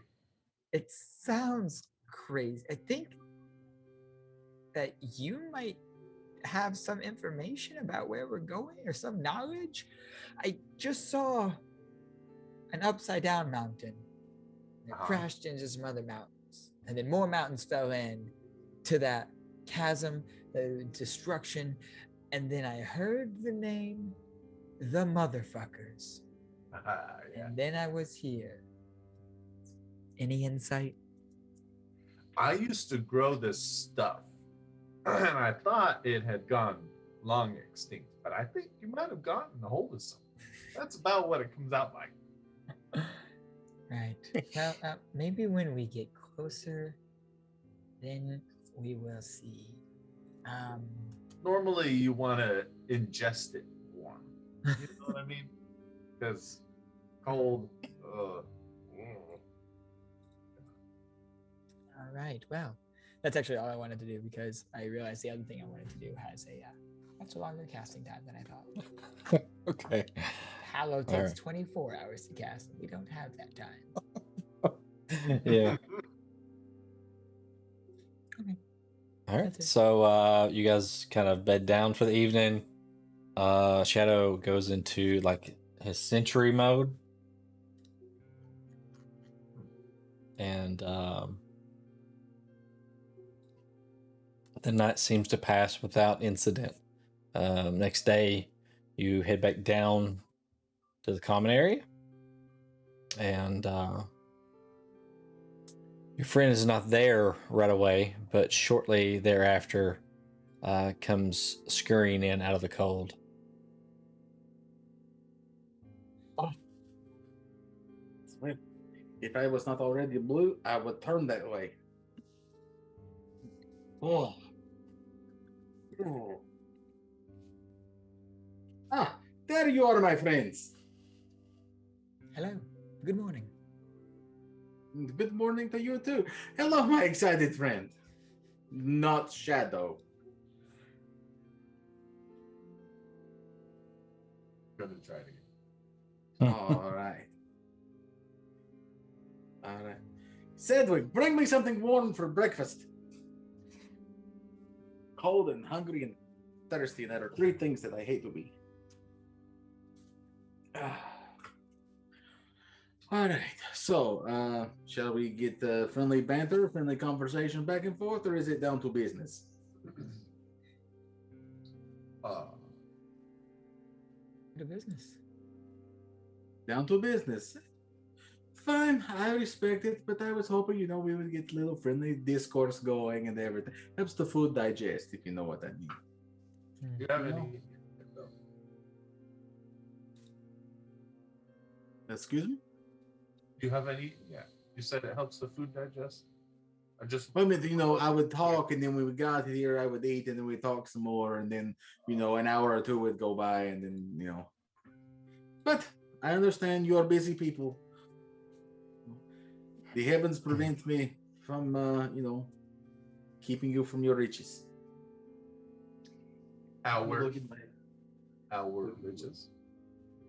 Speaker 4: It sounds crazy. I think that you might have some information about where we're going or some knowledge. I just saw an upside down mountain. It crashed into some other mountains. And then more mountains fell in to that chasm, the destruction. And then I heard the name, the motherfuckers.
Speaker 6: Yeah.
Speaker 4: And then I was here. Any insight?
Speaker 6: I used to grow this stuff, and I thought it had gone long extinct, but I think you might have gotten a hold of some. That's about what it comes out like.
Speaker 4: Right. Well, maybe when we get closer, then we will see.
Speaker 6: Normally, you want to ingest it warm. You know what I mean? Because cold.
Speaker 5: All right. Well, that's actually all I wanted to do because I realized the other thing I wanted to do has a much longer casting time than I thought.
Speaker 1: Okay.
Speaker 5: Hallow takes
Speaker 1: Alright.
Speaker 5: 24 hours to cast, and we don't have that time.
Speaker 1: Yeah. All right.
Speaker 5: That's it.
Speaker 1: So you guys kind of bed down for the evening. Shadow goes into like his sentry mode. And the night seems to pass without incident. Next day, you head back down to the common area. And your friend is not there right away, but shortly thereafter comes scurrying in out of the cold.
Speaker 2: If I was not already blue, I would turn that way. Oh. Oh. Ah, there you are, my friends.
Speaker 5: Hello. Good morning.
Speaker 2: Good morning to you too. Hello, my excited friend. Not Shadow.
Speaker 7: Gonna try it again.
Speaker 2: All right. All right. Sedgwick, bring me something warm for breakfast. Cold and hungry and thirsty. That are three things that I hate to be. All right. So, shall we get friendly banter, friendly conversation back and forth, or is it down to business?
Speaker 5: The business.
Speaker 2: Down to business. Fine, I respect it, but I was hoping, we would get a little friendly discourse going and everything. Helps the food digest, if you know what I mean.
Speaker 7: Do you have
Speaker 2: No.
Speaker 7: any?
Speaker 2: Excuse me?
Speaker 7: Do you have any? Yeah. You said it helps the food digest. I just.
Speaker 2: I mean, I would talk, and then when we got here, I would eat, and then we'd talk some more, and then, an hour or two would go by, and then. But I understand you are busy people. The heavens prevent me from, keeping you from your riches.
Speaker 7: Our riches.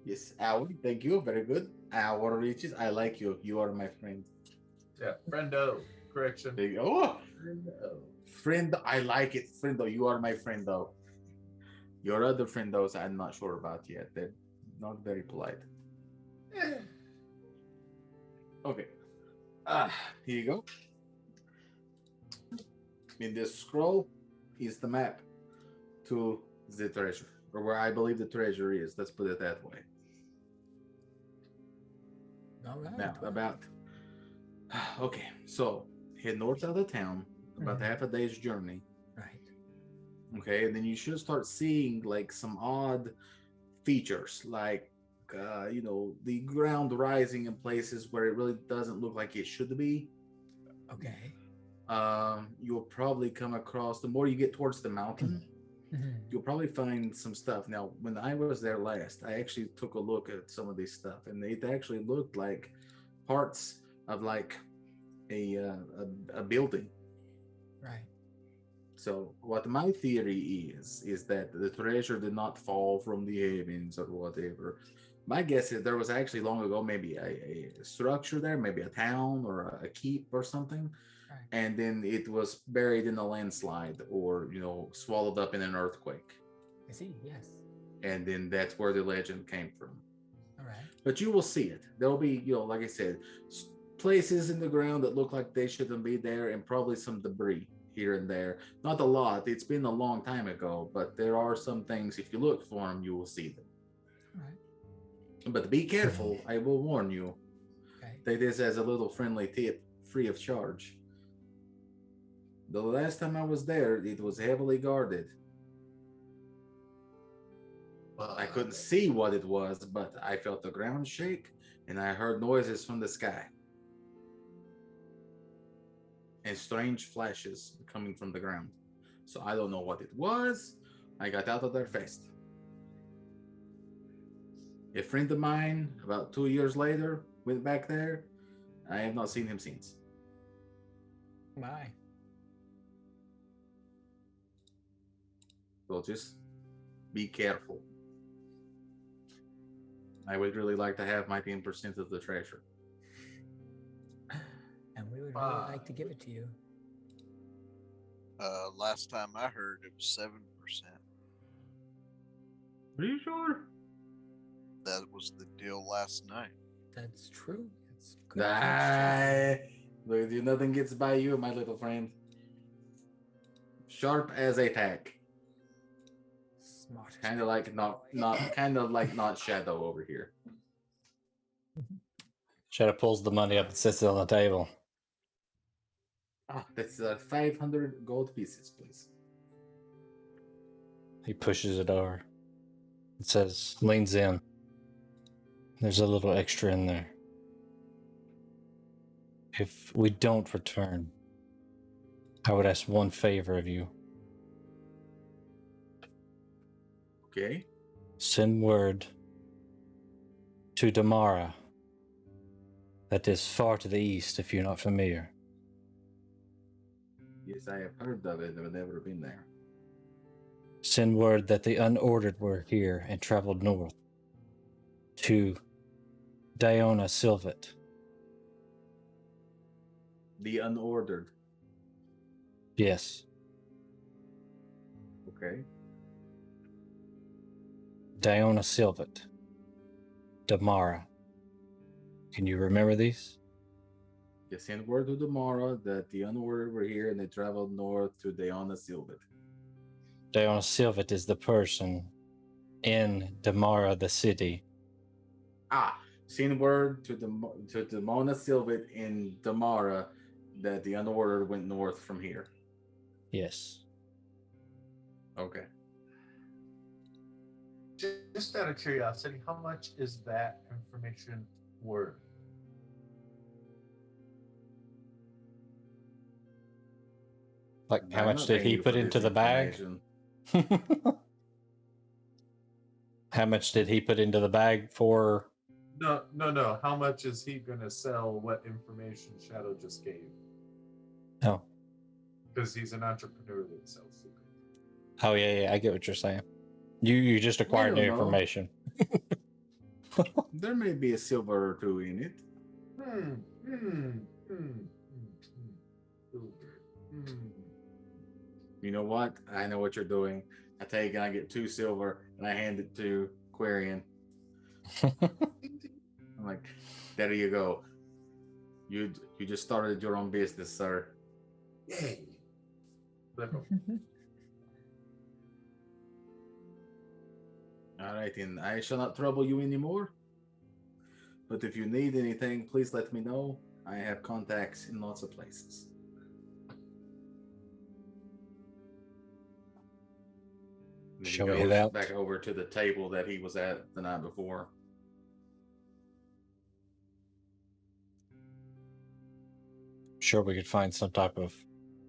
Speaker 2: Yes, our. Thank you. Very good. Our riches. I like you. You are my friend.
Speaker 7: Yeah, friendo. Correction.
Speaker 2: There you go. Oh, friend. I like it. Friendo. You are my friendo. Your other friendos, I'm not sure about yet. They're not very polite. Okay. Here you go. In this scroll is the map to the treasure, or where I believe the treasure is. Let's put it that way.
Speaker 5: All right.
Speaker 2: Now, okay, so head north out of town, about half a day's journey.
Speaker 5: Right.
Speaker 2: Okay, and then you should start seeing like some odd features, like the ground rising in places where it really doesn't look like it should be.
Speaker 5: Okay.
Speaker 2: You'll probably come across, the more you get towards the mountain, you'll probably find some stuff. Now, when I was there last, I actually took a look at some of this stuff, and it actually looked like parts of like a building.
Speaker 5: Right.
Speaker 2: So what my theory is that the treasure did not fall from the heavens or whatever. My guess is there was actually long ago maybe a structure there, maybe a town or a keep or something.
Speaker 5: Right.
Speaker 2: And then it was buried in a landslide or, swallowed up in an earthquake.
Speaker 5: I see, yes.
Speaker 2: And then that's where the legend came from.
Speaker 5: All right.
Speaker 2: But you will see it. There'll be, like I said, places in the ground that look like they shouldn't be there, and probably some debris here and there. Not a lot. It's been a long time ago, but there are some things, if you look for them, you will see them.
Speaker 5: All right.
Speaker 2: But be careful. I will warn you.
Speaker 5: Okay.
Speaker 2: Take this as a little friendly tip, free of charge. The last time I was there, it was heavily guarded. I couldn't see what it was, but I felt the ground shake, and I heard noises from the sky. And strange flashes coming from the ground. So I don't know what it was. I got out of there fast. A friend of mine, about 2 years later, went back there. I have not seen him since.
Speaker 5: My.
Speaker 2: So just be careful. I would really like to have my 10% of the treasure.
Speaker 5: And we would really like to give it to you.
Speaker 3: Last time I heard, it was 7%.
Speaker 6: Are you sure?
Speaker 3: That was the deal last night.
Speaker 4: That's true. It's good. That's
Speaker 2: Look, nothing gets by you, my little friend. Sharp as a tack.
Speaker 4: smart.
Speaker 2: Kind of like not Shadow over here.
Speaker 1: Shadow pulls the money up and sits it on the table.
Speaker 2: Ah, that's 500 gold pieces, please.
Speaker 1: He pushes it over. It says, leans in. There's a little extra in there. If we don't return, I would ask one favor of you.
Speaker 2: Okay.
Speaker 1: Send word to Damara. That is far to the east, if you're not familiar.
Speaker 2: Yes, I have heard of it, but never been there.
Speaker 1: Send word that the unordered were here and traveled north to Diona Silvet.
Speaker 2: The unordered.
Speaker 1: Yes,
Speaker 2: Okay.
Speaker 1: Diona Silvet. Damara. Can you remember these?
Speaker 2: You sent word to Damara that the unordered were here and they traveled north to Diona Silvet.
Speaker 1: Diona Silvet is the person in Damara, the city.
Speaker 2: Ah, send word to Damona Silvet in Damara that the unordered went north from here.
Speaker 1: Yes.
Speaker 2: Okay.
Speaker 6: Just out of curiosity, how much is that information worth?
Speaker 1: Like, how
Speaker 2: I'm
Speaker 1: much
Speaker 2: not
Speaker 1: did
Speaker 2: paying
Speaker 1: he
Speaker 2: you
Speaker 1: put
Speaker 2: for
Speaker 1: into
Speaker 2: this
Speaker 1: the bag?
Speaker 2: information.
Speaker 1: How much did he put into the bag for?
Speaker 6: No. How much is he gonna sell what information Shadow just gave?
Speaker 1: Oh.
Speaker 6: Because he's an entrepreneur that sells secrets.
Speaker 1: Oh, yeah, I get what you're saying. You just acquired new
Speaker 2: don't know.
Speaker 1: information.
Speaker 2: There may be a silver or two in it.
Speaker 6: Silver.
Speaker 2: You know what? I know what you're doing. I take and I get 2 silver and I hand it to Quarian. I'm like, there you go. You just started your own business, sir.
Speaker 6: Yay. Flip 'em.
Speaker 2: All right, and I shall not trouble you anymore. But if you need anything, please let me know. I have contacts in lots of places. And he
Speaker 1: Shall we
Speaker 2: goes
Speaker 1: head out?
Speaker 2: back over to the table that he was at the night before.
Speaker 1: Sure, we could find some type of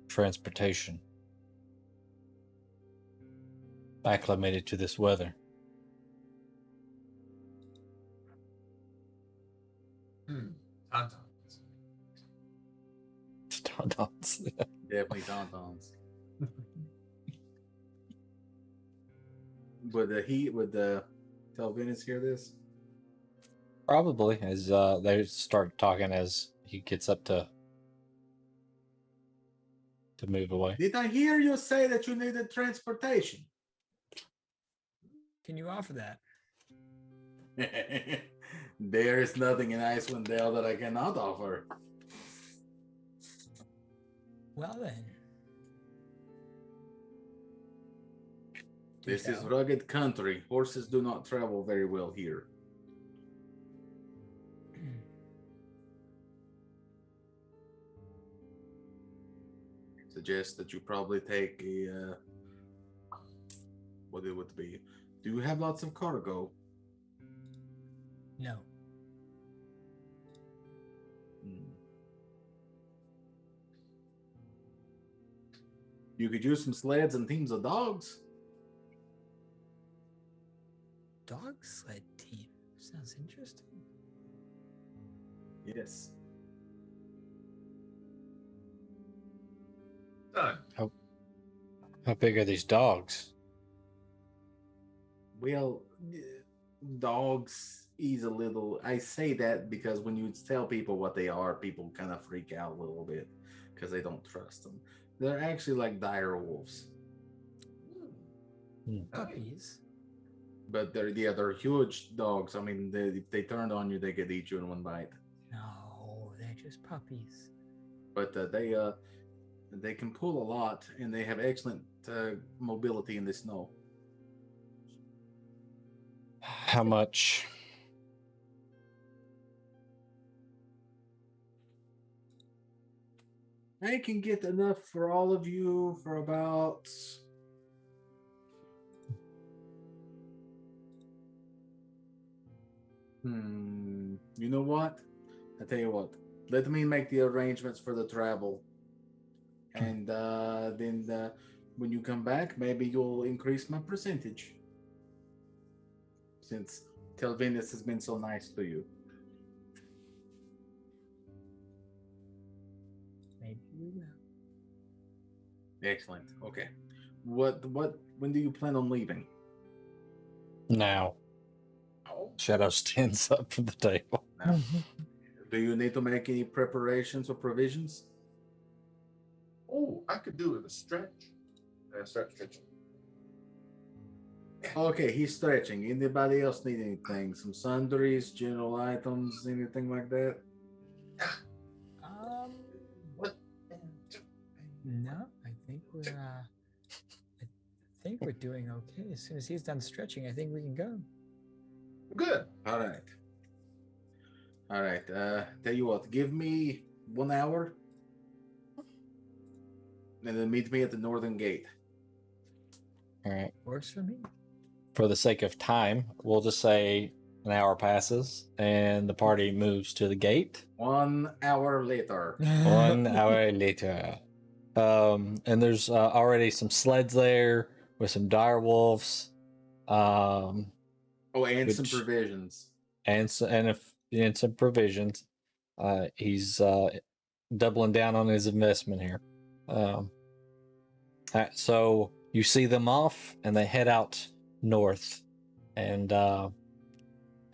Speaker 1: transportation acclimated to this weather.
Speaker 6: Tauntauns.
Speaker 1: Tauntauns.
Speaker 2: Definitely tauntauns. Would the Telvinus hear this?
Speaker 1: Probably, as they start talking as he gets up to move away.
Speaker 2: Did I hear you say that you needed transportation?
Speaker 4: Can you offer that?
Speaker 2: There is nothing in Icewind Dale that I cannot offer.
Speaker 4: Well then.
Speaker 2: This is
Speaker 4: so.
Speaker 2: rugged country. Horses do not travel very well here. Suggest that you probably take a what it would be. Do you have lots of cargo?
Speaker 4: No.
Speaker 2: You could use some sleds and teams of dogs.
Speaker 4: Dog sled team. Sounds interesting.
Speaker 2: Yes.
Speaker 6: Done.
Speaker 1: How big are these dogs?
Speaker 2: Well, dogs is a little. I say that because when you tell people what they are, people kind of freak out a little bit because they don't trust them. They're actually like dire wolves,
Speaker 4: Puppies.
Speaker 2: but they're huge dogs. I mean, if they turned on you, they could eat you in one bite.
Speaker 4: No, they're just puppies.
Speaker 2: But they can pull a lot, and they have excellent mobility in the snow.
Speaker 1: How much?
Speaker 2: I can get enough for all of you for about. You know what? I tell you what. Let me make the arrangements for the travel, and then when you come back, maybe you'll increase my percentage. Since Telvinus has been so nice to you.
Speaker 4: Maybe we will.
Speaker 2: Excellent. Okay. When do you plan on leaving?
Speaker 1: Now.
Speaker 2: Oh.
Speaker 1: Shadow stands up from the table.
Speaker 2: Now. Do you need to make any preparations or provisions?
Speaker 7: Oh, I could do it a stretch. And I start stretching.
Speaker 2: Okay, he's stretching. Anybody else need anything? Some sundries, general items, anything like that?
Speaker 7: What?
Speaker 4: No, I think we're doing okay. As soon as he's done stretching, I think we can go.
Speaker 7: Good.
Speaker 2: All right. Tell you what, give me 1 hour, and then meet me at the northern gate.
Speaker 1: All right.
Speaker 4: Works for me.
Speaker 1: For the sake of time, we'll just say an hour passes and the party moves to the gate.
Speaker 2: 1 hour later.
Speaker 1: 1 hour later. And there's already some sleds there with some dire wolves.
Speaker 2: And some
Speaker 1: Which-
Speaker 2: provisions.
Speaker 1: And some provisions. He's doubling down on his investment here. So you see them off, and they head out north. And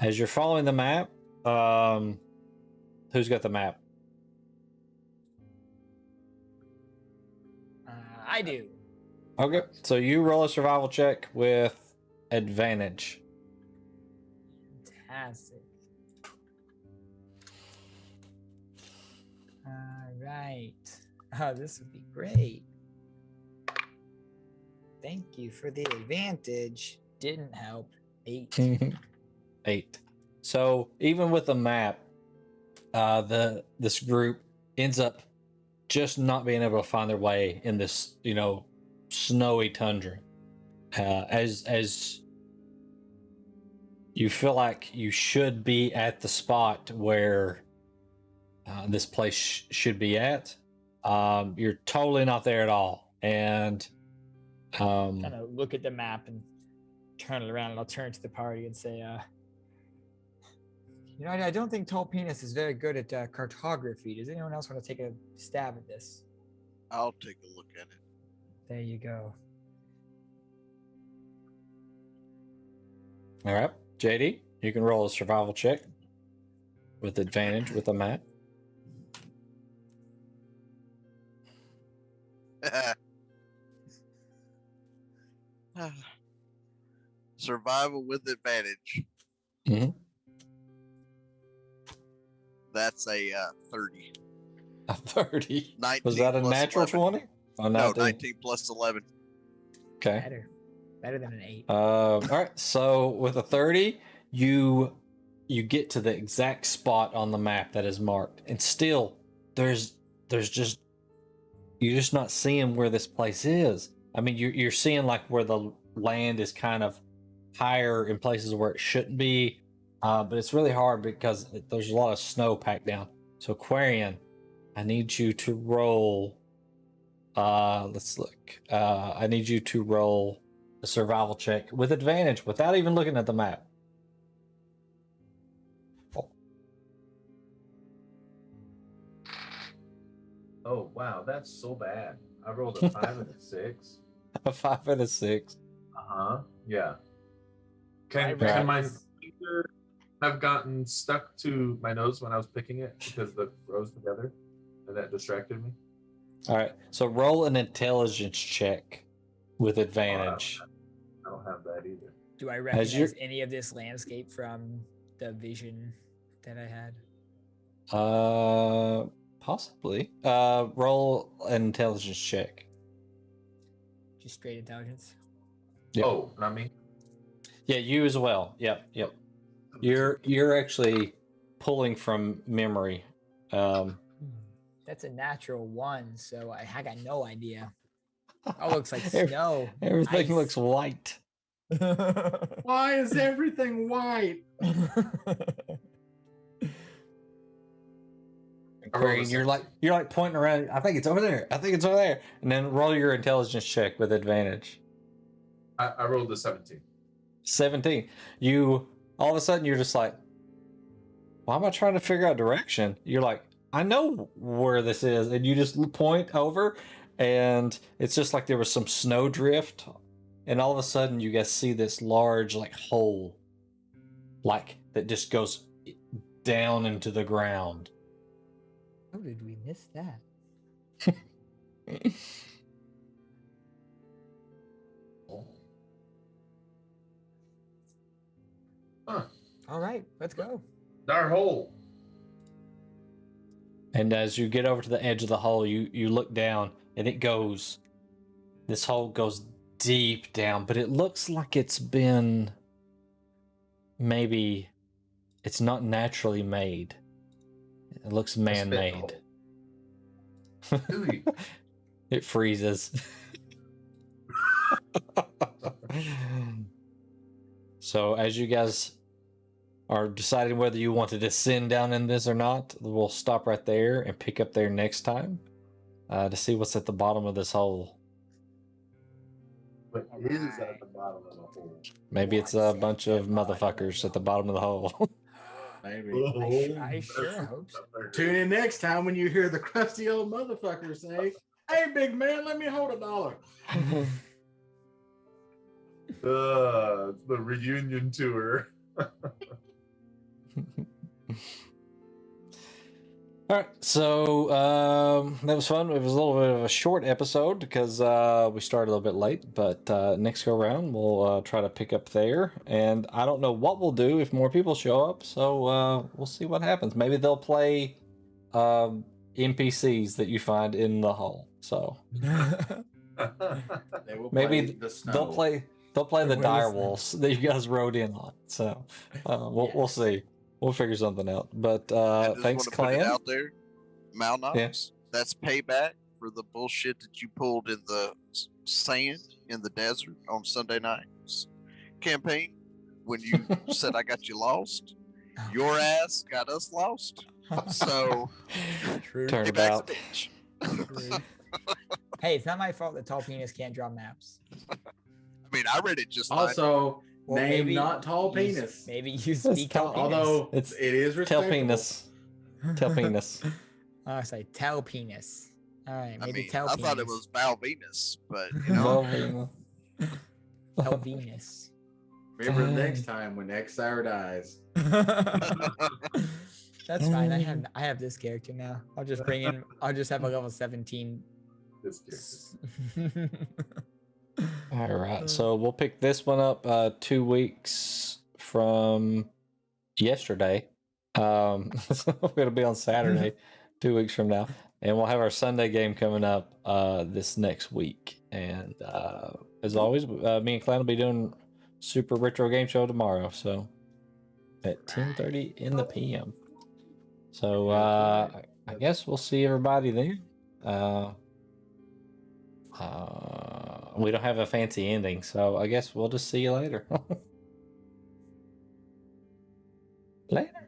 Speaker 1: as you're following the map, who's got the map?
Speaker 4: I do.
Speaker 1: Okay, so you roll a survival check with advantage.
Speaker 4: Fantastic. All right. Oh, this would be great. Thank you for the advantage. Didn't help. 8.
Speaker 1: 8. So even with the map, this group ends up just not being able to find their way in this, snowy tundra. As you feel like you should be at the spot where this place should be at, you're totally not there at all. And
Speaker 5: Kind of look at the map and turn it around, and I'll turn to the party and say, I don't think Tall Penis is very good at cartography. Does anyone else want to take a stab at this?
Speaker 3: I'll take a look at it.
Speaker 5: There you go.
Speaker 1: all right, JD, you can roll a survival check with advantage with a map.
Speaker 3: Survival with advantage.
Speaker 1: Mhm.
Speaker 3: That's a 30.
Speaker 1: A 30.
Speaker 3: 19
Speaker 1: Was that a
Speaker 3: plus
Speaker 1: natural
Speaker 3: 11.
Speaker 1: 20? Oh,
Speaker 3: No,
Speaker 1: 19.
Speaker 3: 19 plus 11.
Speaker 1: Okay.
Speaker 5: Better than an 8.
Speaker 1: All right. So with a 30, you get to the exact spot on the map that is marked, and still there's just you're just not seeing where this place is. I mean, you're seeing like where the land is kind of higher in places where it shouldn't be, but it's really hard because there's a lot of snow packed down. So Quarian, I need you to roll. Let's look. I need you to roll a survival check with advantage without even looking at the map.
Speaker 7: Oh wow, that's so bad. I rolled a 5 and a 6.
Speaker 1: A 5 and a 6.
Speaker 7: Yeah.
Speaker 5: I
Speaker 7: Can my
Speaker 5: read-
Speaker 7: finger have gotten stuck to my nose when I was picking it because the rows together, and that distracted me?
Speaker 1: All right. So roll an intelligence check with advantage.
Speaker 6: I don't have that either.
Speaker 5: Do I
Speaker 1: As
Speaker 5: recognize any of this landscape from the vision that I had?
Speaker 1: Possibly. Roll an intelligence check.
Speaker 5: Just straight intelligence.
Speaker 1: Yep.
Speaker 6: Oh, not me.
Speaker 1: Yeah, you as well. Yep. You're actually pulling from memory.
Speaker 5: That's a natural 1, so I got no idea. Oh, looks like
Speaker 1: Ev-
Speaker 5: snow.
Speaker 1: Everything
Speaker 5: Ice.
Speaker 1: looks white.
Speaker 2: Why is everything white?
Speaker 1: Craig, you're like pointing around. I think it's over there. And then roll your intelligence check with advantage.
Speaker 6: I rolled a 17.
Speaker 1: 17. You all of a sudden you're just like, why am I trying to figure out direction? You're like, I know where this is, and you just point over, and it's just like there was some snow drift, and all of a sudden you guys see this large like hole, like that just goes down into the ground.
Speaker 5: How did we miss that?
Speaker 6: Huh.
Speaker 5: All right, let's go.
Speaker 6: Dark hole.
Speaker 1: And as you get over to the edge of the hole, you look down, and this hole goes deep down, but it looks like it's been, maybe it's not naturally made. It looks man-made.
Speaker 6: Ooh.
Speaker 1: It freezes. So as you guys are deciding whether you want to descend down in this or not, we'll stop right there and pick up there next time to see what's at the bottom of this hole.
Speaker 6: What is at the bottom of the hole?
Speaker 1: Maybe it's a bunch of motherfuckers at the bottom of the hole.
Speaker 2: Maybe.
Speaker 5: I sure hope so.
Speaker 2: Tune in next time when you hear the crusty old motherfucker say, "Hey, big man, let me hold $1."
Speaker 6: It's the reunion tour.
Speaker 1: All right, so that was fun. It was a little bit of a short episode because we started a little bit late, but next go around we'll try to pick up there. And I don't know what we'll do if more people show up, so we'll see what happens. Maybe they'll play NPCs that you find in the hole. So
Speaker 2: They will
Speaker 1: maybe
Speaker 2: play the snow.
Speaker 1: they'll play the
Speaker 5: Wait,
Speaker 1: dire
Speaker 5: listen.
Speaker 1: wolves that you guys rode in on. So we'll see. We'll figure something out. But
Speaker 3: I just
Speaker 1: thanks,
Speaker 3: want to put it
Speaker 1: Clan.
Speaker 3: out there, Malnox. That's payback for the bullshit that you pulled in the sand in the desert on Sunday night's campaign when you said I got you lost. Your ass got us lost. So
Speaker 5: True.
Speaker 1: Turn
Speaker 3: payback's a
Speaker 1: about.
Speaker 3: bitch.
Speaker 5: True. Hey, it's not my fault that Tall Penis can't draw maps.
Speaker 3: I mean, I read it just fine.
Speaker 2: Also,
Speaker 5: Well,
Speaker 2: name
Speaker 5: maybe
Speaker 2: not tall
Speaker 5: you-
Speaker 2: penis.
Speaker 5: Maybe you speak
Speaker 1: tall-
Speaker 5: tall penis.
Speaker 2: Although
Speaker 1: It's
Speaker 2: it is
Speaker 1: Tell
Speaker 2: respectable.
Speaker 1: penis. Tell penis.
Speaker 5: Oh, I say tell penis. All right,
Speaker 3: I
Speaker 5: maybe
Speaker 3: mean,
Speaker 5: tell
Speaker 3: I
Speaker 5: penis.
Speaker 3: thought it was Val Venus, but you know,
Speaker 1: Well,
Speaker 5: Tell Venus.
Speaker 2: Remember next time when Exire dies.
Speaker 5: That's fine. I have this character now. I'll just bring in. I'll just have a level 17.
Speaker 6: This character.
Speaker 1: all right, so we'll pick this one up 2 weeks from yesterday. So it'll be on Saturday, 2 weeks from now, and we'll have our Sunday game coming up this next week. And as always, me and Clan will be doing Super Retro Game Show tomorrow, so at 10:30 in the PM. So I guess we'll see everybody then. We don't have a fancy ending, so I guess we'll just see you later. Later.